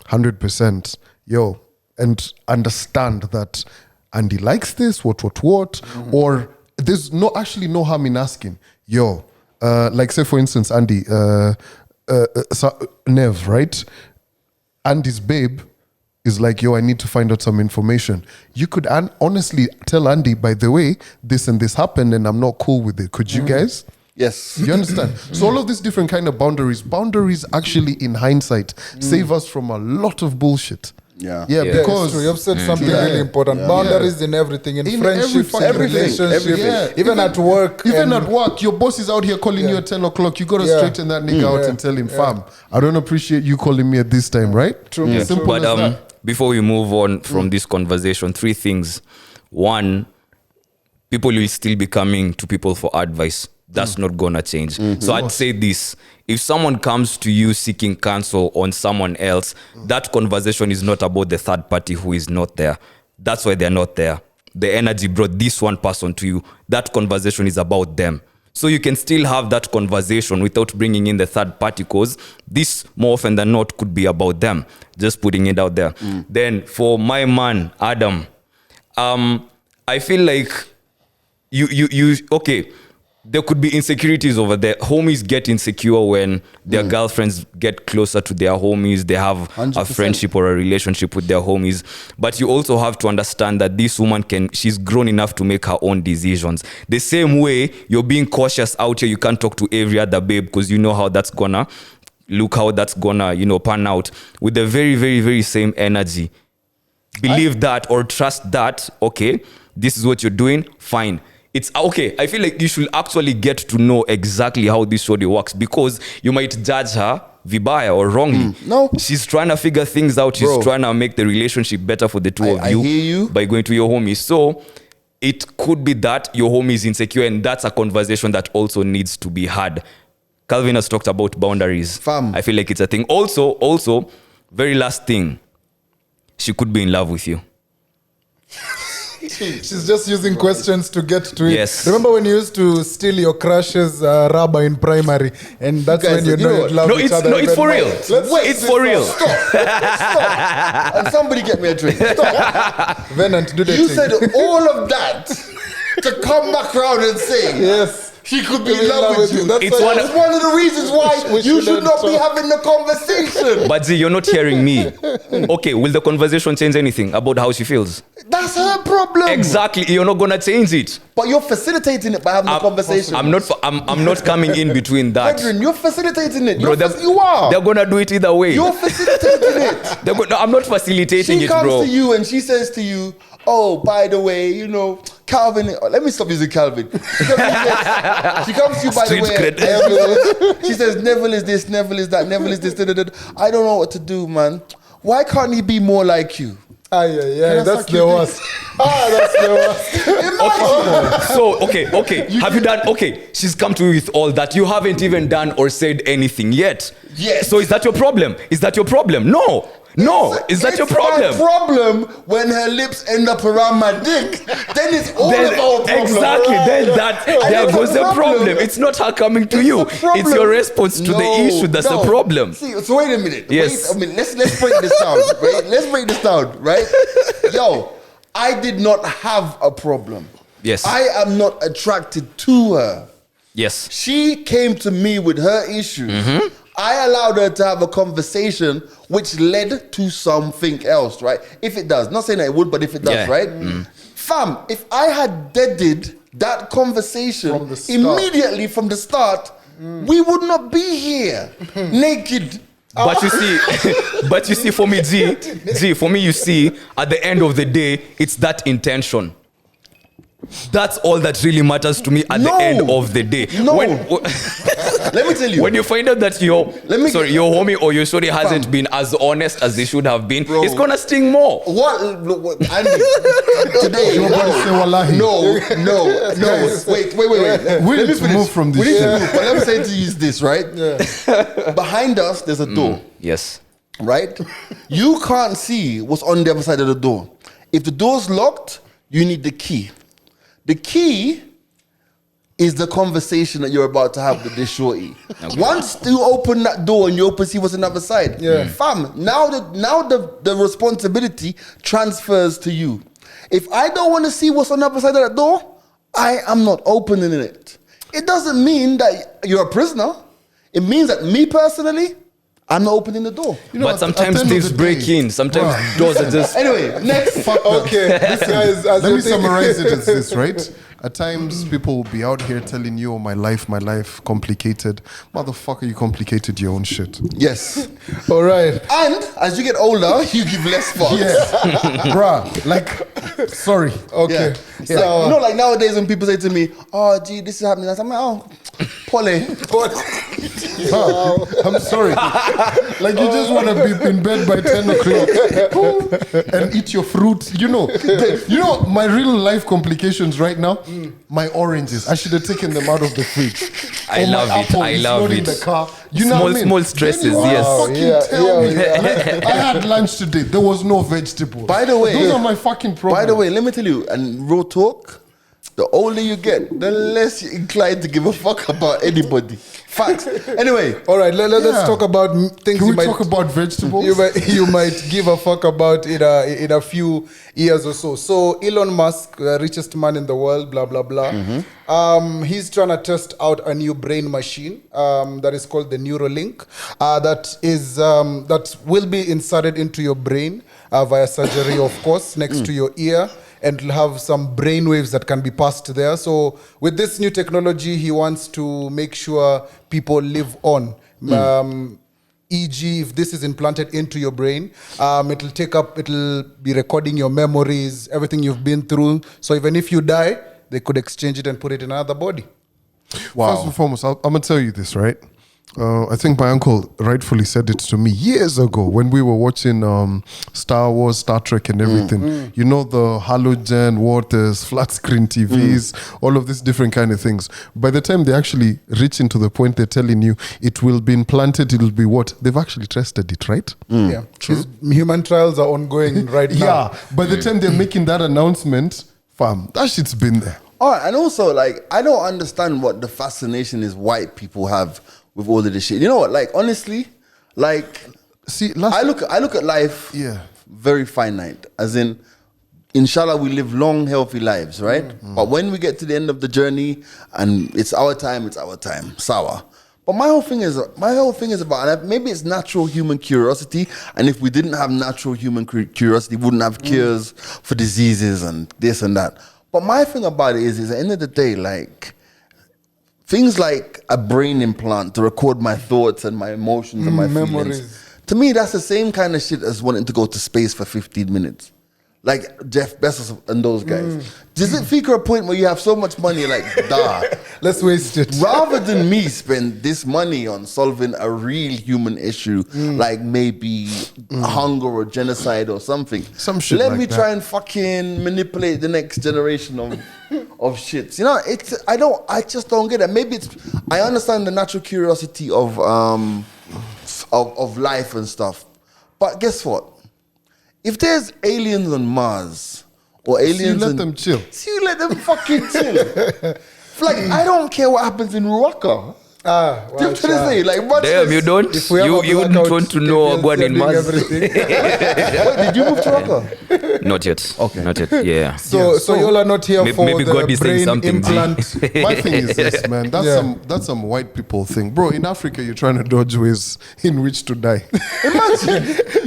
100%. Yo, and understand that Andy likes this, what, or there's no harm in asking, yo, like say for instance, Andy, Nev, right? Andy's babe is like, yo, I need to find out some information. You could honestly tell Andy, by the way, this and this happened and I'm not cool with it. Could you guys? Yes. You understand? So all of these different kind of boundaries actually in hindsight save us from a lot of bullshit. Yeah. Yeah, Yeah, because you've said something really important. Boundaries in everything, in friendships, in relationships, even at work. Even at work, your boss is out here calling you at 10 o'clock. You got to straighten that nigga out and tell him, fam, I don't appreciate you calling me at this time, right? True. Simple But as that. before we move on from this conversation, 3 things. 1, people will still be coming to people for advice. That's not gonna change. So I'd say this: if someone comes to you seeking counsel on someone else, that conversation is not about the third party who is not there. That's why they're not there. The energy brought this one person to you. That conversation is about them. So you can still have that conversation without bringing in the third party, because this more often than not could be about them. Just putting it out there. Then for my man Adam, I feel like you okay. There could be insecurities over there. Homies get insecure when their girlfriends get closer to their homies. They have 100%. a friendship or a relationship with their homies. But you also have to understand that this woman she's grown enough to make her own decisions. The same way you're being cautious out here, you can't talk to every other babe because you know how that's gonna look, how that's gonna, pan out. With the very, very, very same energy. Believe that or trust that, okay, this is what you're doing, fine. It's okay. I feel like you should actually get to know exactly how this shorty works, because you might judge her vibaya or wrongly. No. She's trying to figure things out. She's Bro. trying to make the relationship better for the two of I you, hear you. by going to your homies. So it could be that your homie is insecure, and that's a conversation that also needs to be had. Calvin has talked about boundaries. Fam. I feel like it's a thing. Also, very last thing, she could be in love with you. She's just using questions to get to it. Yes. Remember when you used to steal your crush's rubber in primary, and that's Guys, when you you know know you what? love No, each it's other. no, it's even for more. real. Let's It's for real. Stop. And somebody get me a drink. Stop. Venant, do the You thing. said all of that to come back around and say, Yes. she could be in love with you. That's It's why- That's one of the reasons why We you should shouldn't not be talk. having the conversation. But Z, you're not hearing me. Okay, will the conversation change anything about how she feels? That's her problem. Exactly. You're not gonna change it. But you're facilitating it by having the conversation. I'm not coming in between that. Brethren, you're facilitating it. Bro, You are. They're gonna do it either way. You're facilitating it. No, I'm not facilitating She it, comes bro. to you and she says to you, oh, by the way, Calvin, let me stop using Calvin. She comes to you, by Street the way, cred. Neville. She says, Neville is this, Neville is that, Neville is this, da, da, da. I don't know what to do, man. Why can't he be more like you? Yeah, that's the worst. That's the worst. Imagine. So, okay. Have you done, she's come to you with all that. You haven't even done or said anything yet. Yes. So is that your problem? No. Is that your problem? It's my problem when her lips end up around my dick. Then it's all of our problem. Exactly. Then there it's a goes the problem. problem. It's not her coming to you. a problem. It's your response to the issue that's the problem. See, so wait a minute. Yes. Let's break this down, right? Let's break this down, right? Yo, I did not have a problem. Yes. I am not attracted to her. Yes. She came to me with her issues. Mm-hmm. I allowed her to have a conversation which led to something else, right? If it does. Not saying that it would, but if it does, Yeah. right? Fam, if I had deaded that conversation From the start. immediately from the start, we would not be here naked. But you see, for me, G, for me, you see, at the end of the day, it's that intention. That's all that really matters to me at the No. end of the day. No. Let me tell you. When you find out that your me- your homie or your shorty hasn't been as honest as they should have been, Bro. it's gonna sting more. What Andy, today? You're about to say wallahi. No. Guys. Wait. We Let me need to finish. move from We this need shit. to move. But let me say to you this, right? Behind us, there's a door, Yes. right? You can't see what's on the other side of the door. If the door's locked, you need the key. The key is the conversation that you're about to have with this shorty. Once you open that door and you open see what's on the other side, fam, now the responsibility transfers to you. If I don't want to see what's on the other side of that door, I am not opening it. It doesn't mean that you're a prisoner. It means that me personally, I'm not opening the door. You know, But at sometimes the end of thieves the break day- in. Sometimes Bruh. doors are just. Anyway, next. Fuck that. Okay, this guy is. As Let you me think- summarize it as this, right? At times, people will be out here telling you, oh, my life, complicated. Motherfucker, you complicated your own shit. Yes. All right. And as you get older, you give less fucks. Yeah. Bruh, like, sorry. Okay. Yeah. So, Like, you know, like nowadays when people say to me, "Oh, gee, this is happening," I'm like, "Oh, Polly." I'm sorry. Like, you just want to be in bed by 10 o'clock and eat your fruit. You know, my real life complications right now, my oranges. I should have taken them out of the fridge. I Or my love it. apple I is love not in it. the car. You know Small- what I mean? small stresses, Then you yes. fucking Yeah, tell me. yeah. Like, I had lunch today. There was no vegetables. By the way- those are my fucking problems. By the way, let me tell you, and real talk, the older you get, the less you're inclined to give a fuck about anybody. Facts. Anyway, all right. Let's Yeah. talk about things Can you we might talk about vegetables? you might give a fuck about in a few years or so. So Elon Musk, the richest man in the world, blah blah blah. He's trying to test out a new brain machine that is called the Neuralink. That will be inserted into your brain via surgery, of course, next to your ear. And it'll have some brain waves that can be passed there. So with this new technology, he wants to make sure people live on. E.g., if this is implanted into your brain, it'll be recording your memories, everything you've been through. So even if you die, they could exchange it and put it in another body. First and foremost, I'm going to tell you this, right? I think my uncle rightfully said it to me years ago when we were watching Star Wars, Star Trek and everything. You know, the halogen, waters, flat screen TVs, all of these different kind of things. By the time they actually reach into the point they're telling you it will be implanted, it'll be what? They've actually tested it, right? Yeah, human trials are ongoing right now. Yeah. By the time they're making that announcement, fam, that shit's been there. all right, and also, like, I don't understand what the fascination is white people have with all of this shit. You know what? Like, honestly, like, See, I look at life Yeah. very finite, as in, inshallah, we live long, healthy lives, right? But when we get to the end of the journey and it's our time, sour. But my whole thing is about, and maybe it's natural human curiosity, and if we didn't have natural human curiosity, we wouldn't have cures for diseases and this and that. But my thing about it is at the end of the day, like, things like a brain implant to record my thoughts and my emotions and my memories. feelings. To me, that's the same kind of shit as wanting to go to space for 15 minutes. Like Jeff Bezos and those guys. Does it figure a point where you have so much money, like, Let's waste it. rather than me spend this money on solving a real human issue, like maybe hunger or genocide or something. Some shit Let like me that. try and fucking manipulate the next generation of shits. You know, I just don't get it. Maybe I understand the natural curiosity of life and stuff. But guess what? If there's aliens on Mars or aliens, let them chill. You let them fucking chill. Like, I don't care what happens in Rwaka. Do you know what I'm saying? Like, watch Damn, this. you don't. If we have a You wouldn't blackout, want to know they're what in doing Mars. everything. Wait, did you move to Rwaka? Not yet. Okay. Not yet. Yeah. So you all are not here for maybe the God is saying brain something, G. implant. My thing is this, man. That's some white people thing, bro. In Africa, you're trying to dodge ways in which to die.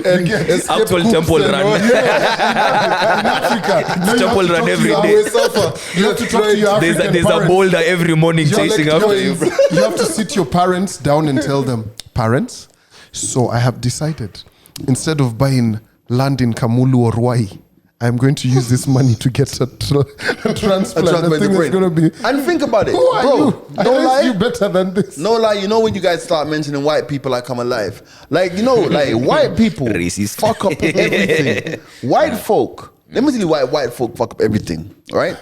And escape Actual coops temple and run. all. In Africa, now you have Temple to run talk to every your day. Always suffer. You have to talk to your There's African a parents. boulder every morning chasing like after you, bro. You have to sit your parents down and tell them, parents, so I have decided, instead of buying land in Kamulu or Ruai, I'm going to use this money to get a transplant. I think it's going to be. And think about it, Who are bro. you? I raised you better than this. No lie, you know when you guys start mentioning white people, I come alive. Like, you know, like white people Racist. fuck up everything. White folk, let me tell you why white folk fuck up everything, right?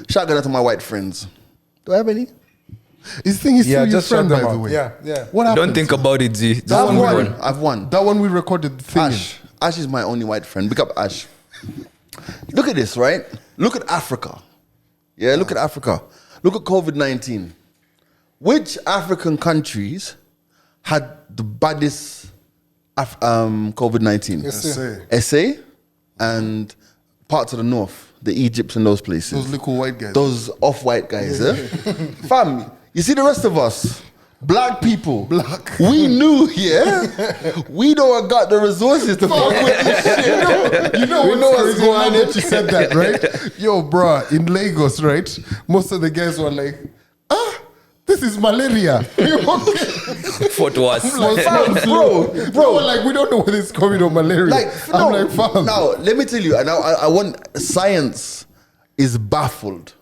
Shout out to my white friends. Do I have any? His thing is still your just friend, shut by them the out. way. Yeah. What happened? Don't think about it, Z. Just I've move won. on. I've won. That one we recorded the thing. Ash. Ash is my only white friend. Pick up Ash. Look at this, right? Look at Africa. Yeah, look at Africa. Look at COVID-19. Which African countries had the baddest COVID-19? SA and parts of the north, the Egypts and those places. Those little white guys. Those off-white guys, Fam, you see the rest of us, black people, we knew, we don't got the resources to fuck with this shit. You know what's going on that you said that, right? Yo, bruh, in Lagos, right? Most of the guys were like, this is malaria. Fort was. Bro, like, we don't know whether it's COVID or malaria. I'm like, fam. Now, let me tell you, and I want, science is baffled.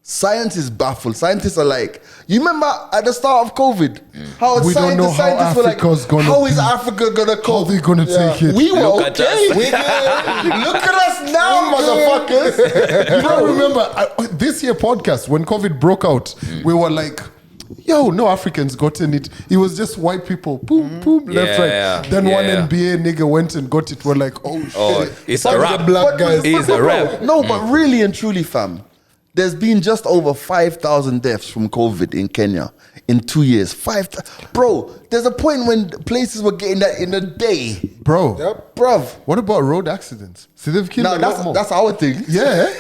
Science is baffled. Scientists are like, you remember at the start of COVID, how We don't know how scientists were like, Africa's gonna how is be. Africa gonna cope? How they gonna take it? We were Look at okay. us. We good. Look at us now, motherfuckers. You don't remember this year podcast when COVID broke out, we were like, yo, no Africans gotten it. It was just white people. Boom, boom, left, right. Then one NBA nigga went and got it. We're like, oh, shit. It's a rap. black guys. It's a rap. No, but really and truly, fam, there's been just over 5,000 deaths from COVID in Kenya in 2 years. Bro, there's a point when places were getting that in a day. Bro. Yep. Bruv. What about road accidents? See, they've killed Now, a lot more. that's our thing. Yeah.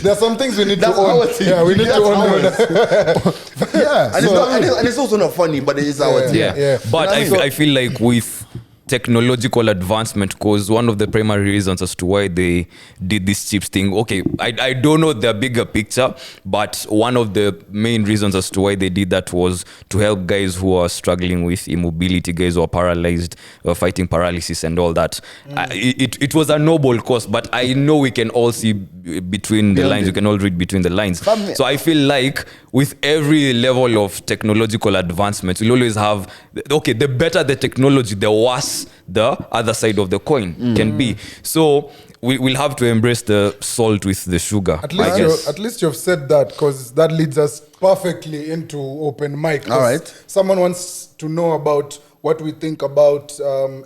There's some things we need That's to own. our thing. Yeah, we need to That's own ours. that. Yeah. And, and it's also not funny, but it is our thing. Yeah. But I feel like with technological advancement, because one of the primary reasons as to why they did this chips thing, okay, I don't know the bigger picture, but one of the main reasons as to why they did that was to help guys who are struggling with immobility, guys who are paralyzed, fighting paralysis and all that. It was a noble cause, but I know we can all see between the lines, we can all read between the lines. So I feel like with every level of technological advancement, we'll always have, okay, the better the technology, the worse the other side of the coin can be. So we'll have to embrace the salt with the sugar. At least you've said that, because that leads us perfectly into open mic. All right. Someone wants to know about what we think about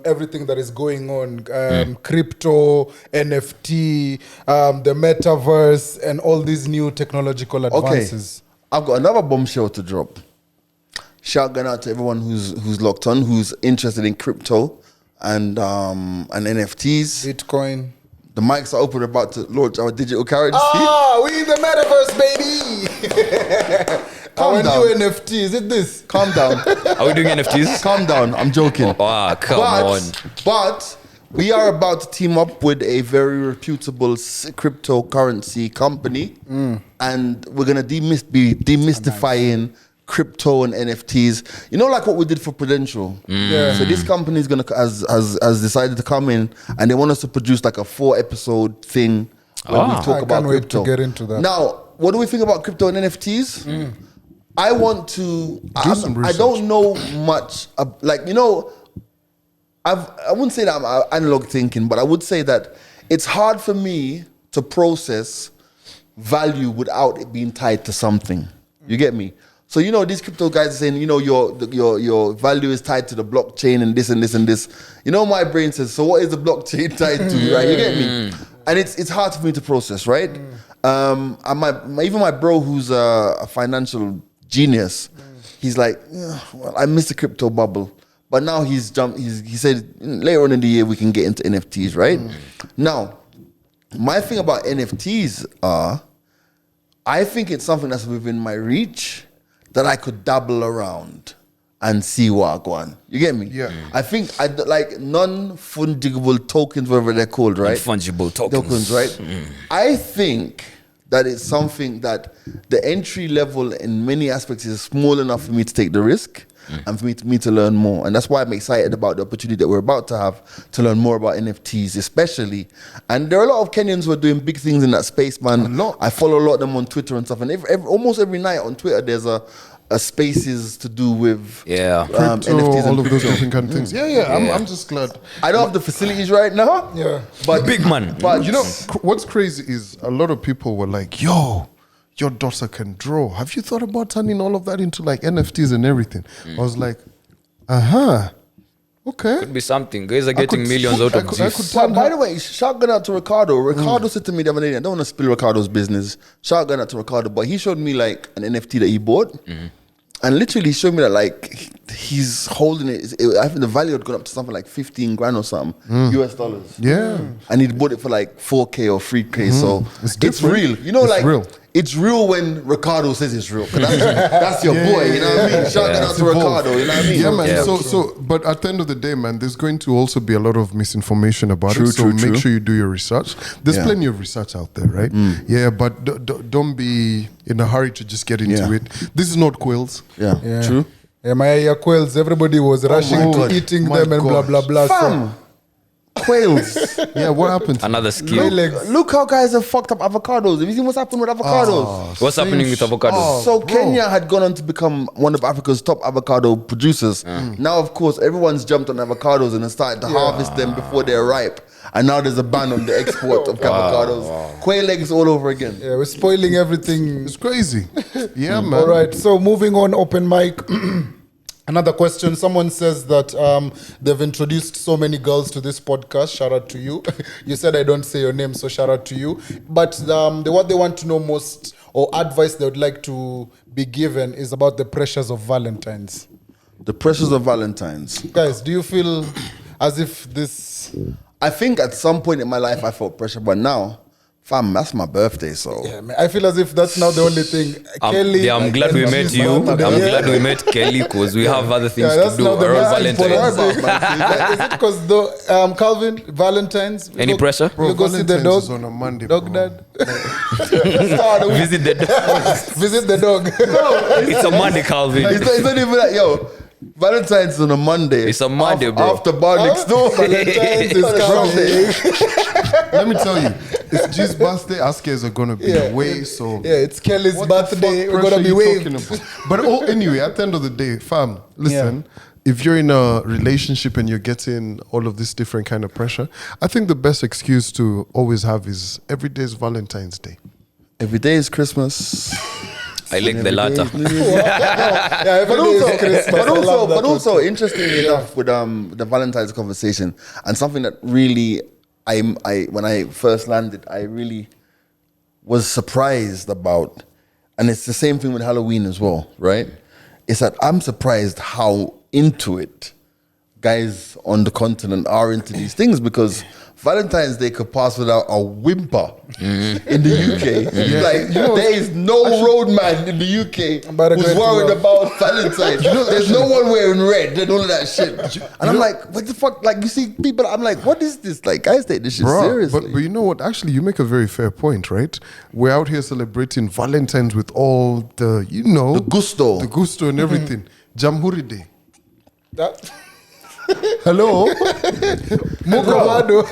everything that is going on, crypto, NFT, the metaverse, and all these new technological advances. Okay, I've got another bombshell to drop. Shout out to everyone who's locked on, who's interested in crypto and NFTs. Bitcoin. The mics are open. We're about to launch our digital currency. We in the metaverse, baby. Our new NFT. Is it this? Calm down. Are we doing NFTs? Calm down. I'm joking. Come on. But we are about to team up with a very reputable cryptocurrency company, and we're gonna be demystifying crypto and NFTs. You know, like what we did for Prudential. Yeah. So this company is gonna has decided to come in, and they want us to produce like a 4-episode thing where we talk I about can't wait crypto. to get into that. Now, what do we think about crypto and NFTs? I want to. some I research. don't know much. Like, you know, I wouldn't say that I'm analog thinking, but I would say that it's hard for me to process value without it being tied to something. You get me? So, you know, these crypto guys are saying, you know, your value is tied to the blockchain and this and this and this. You know, my brain says, so what is the blockchain tied to, right? You get me? And it's hard for me to process, right? And even my bro, who's a financial genius, he's like, well, I missed the crypto bubble. But now he said later on in the year we can get into NFTs, right? Now, my thing about NFTs are, I think it's something that's within my reach that I could dabble around and see what I go on. You get me? Yeah. I think I like non-fungible tokens, whatever they're called, right? Fungible tokens. Right? I think that it's something that the entry level in many aspects is small enough for me to take the risk. and for me to learn more. And that's why I'm excited about the opportunity that we're about to have to learn more about NFTs, especially. And there are a lot of Kenyans who are doing big things in that space, man. A lot. I follow a lot of them on Twitter and stuff. And almost every night on Twitter, there's a spaces to do with Yeah. Crypto, NFTs all and of those crypto. different kind of things. Yeah. I'm just glad. I don't have the facilities right now. Yeah. But Big man. But You know, what's crazy is a lot of people were like, yo, your daughter can draw. Have you thought about turning all of that into like NFTs and everything? I was like, okay. Could be something. Guys are getting millions out of this. But by the way, shout out to Ricardo. Ricardo said to me the other day, I don't want to spill Ricardo's business. Shout out to Ricardo, but he showed me like an NFT that he bought. And literally he showed me that like he's holding it. I think the value had gone up to something like 15 grand or something, US dollars. Yeah. And he bought it for like 4K or 3K. So It's it's different. real. You know, It's like real. it's real when Ricardo says it's real. 'Cause That's your boy, you know what I mean? Shout out It's to evolved. Ricardo, you know what I mean? Yeah, man. Yeah. So, but at the end of the day, man, there's going to also be a lot of misinformation about True, it. So true, make true. sure you do your research. There's Yeah. plenty of research out there, right? Yeah, but don't be in a hurry to just get into Yeah. it. This is not quills. Yeah, true. Yeah, my ear quails, everybody was rushing my to God. eating My them and blah, gosh. blah, blah. Fam, quails. Yeah, what happened? Another skill. Quail legs. Look how guys have fucked up avocados. Have you seen what's happened with avocados? What's happening with avocados? So Kenya had gone on to become one of Africa's top avocado producers. Now, of course, everyone's jumped on avocados and has started to harvest them before they're ripe. And now there's a ban on the export of avocados. Quail eggs all over again. Yeah, we're spoiling everything. It's crazy. Yeah, man. All right, so moving on, open mic. Another question. Someone says that they've introduced so many girls to this podcast. Shout out to you. You said I don't say your name, so shout out to you. But what they want to know most, or advice they would like to be given, is about the pressures of Valentine's. The pressures of Valentine's. Guys, do you feel as if this... I think at some point in my life I felt pressure, but now, fam, that's my birthday, so. Yeah, man, I feel as if that's now the only thing. Kelly... I'm glad we met you. I'm glad we met Kelly because we have other things Yeah, to that's do now the around most Valentine's. important thing. Is it because Calvin, Valentine's? you Any go- pressure? You Bro, go see the Valentine's dog. is on a Monday, Dog bro. dad. Visit the dog. Visit the dog. It's a Monday, Calvin. It's not even that, yo. Valentine's is on a Monday. It's a Monday, bro. After bar next door. Valentine's is coming. Let me tell you, it's G's birthday. Us guys are gonna be Yeah. away. So Yeah, it's Kelly's what the birthday. fuck We're pressure gonna be you waved. talking about? But anyway, at the end of the day, fam, listen. If you're in a relationship and you're getting all of this different kind of pressure, I think the best excuse to always have is every day is Valentine's Day. Every day is Christmas. I like the latter. Yeah, every But day is also, Christmas. but I love also, that but one. also, interestingly enough, with the Valentine's conversation, and something that really, when I first landed, I really was surprised about, and it's the same thing with Halloween as well, right? It's that I'm surprised how into it guys on the continent are into these things, because Valentine's Day could pass without a whimper in the UK. Like, there is no roadman in the UK About a who's great worried love. about Valentine's. There's no one wearing red and all of that shit. And I'm like, what the fuck? Like, you see people, I'm like, what is this? Like, guys take this shit Bro, seriously. but you know what? Actually, you make a very fair point, right? We're out here celebrating Valentine's with all the, the gusto. the gusto and everything. Jamhuri Day. That- Hello, Mugawado.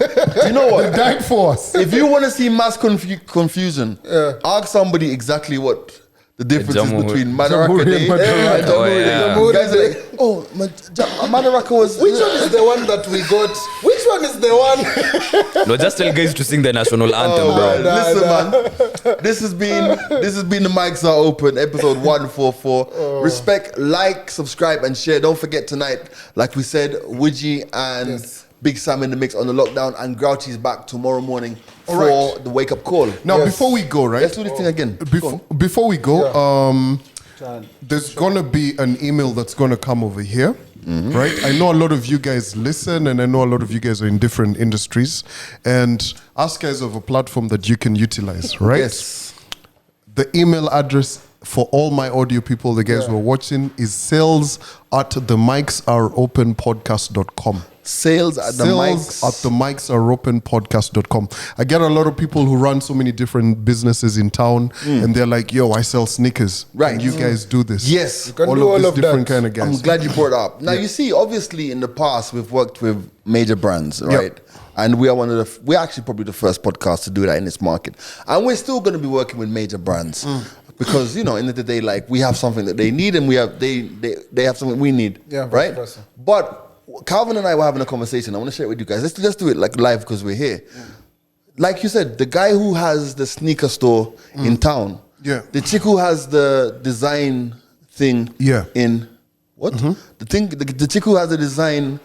Do you know they what? died for us. If you want to see mass confusion, ask somebody exactly what the difference is Jamhuri. between Madaraka Day Jamhuri and and Oh, Jamhuri yeah. Day. Guys are like, oh, Madaraka was... Which one is the one that we got? Which one is the one? No, just tell guys to sing the national anthem, bro. Listen, man. This has been the mics are open, episode 144. Respect, like, subscribe, and share. Don't forget tonight, like we said, Woogie and Big Sam in the mix on the lockdown, and Grouchy's back tomorrow morning for right. the wake up call. Now, Yes. before we go, right? Let's do this thing again. Before we go, there's gonna be an email that's gonna come over here. Right, I know a lot of you guys listen, and I know a lot of you guys are in different industries, and us guys have a platform that you can utilize, right? Yes. The email address for all my audio people, the guys who are watching, is sales@themicsareopenpodcast.com. Sales at the mics. At the mics are open podcast.com. I get a lot of people who run so many different businesses in town and they're like, yo, I sell sneakers. Right. And you guys do this. Yes. You can all do of all these of different that. kind of guys. I'm glad you brought it up. Now, you see, obviously, in the past, we've worked with major brands, right? And we are we're actually probably the first podcast to do that in this market. And we're still going to be working with major brands because, you know, in the day, like, we have something that they need and they have something we need, Yeah, vice right? versa. But Calvin and I were having a conversation. I want to share it with you guys. Let's just do it like live because we're here. Like you said, the guy who has the sneaker store in town, the chick who has the design thing in what? The chick who has the design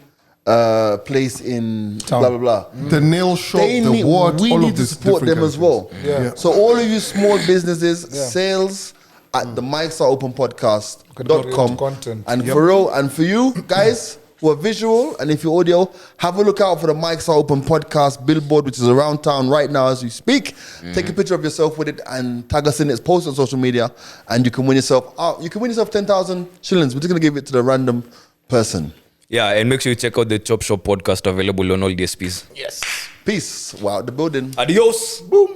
place in Town. blah blah blah. The nail shop, the what, we all need of to this support different them kind as of well. things. Yeah. So all of you small businesses, sales at the mics are open podcast.com. Content. And for real, and for you guys who are visual and if you're audio, have a look out for the Mics Are Open podcast billboard, which is around town right now as we speak. Take a picture of yourself with it and tag us in it, post on social media, and you can win yourself 10,000 shillings. We're just gonna give it to the random person. Yeah, and make sure you check out the Chop Shop podcast available on all DSPs. Yes. Peace. Wow, the building. Adios. Boom.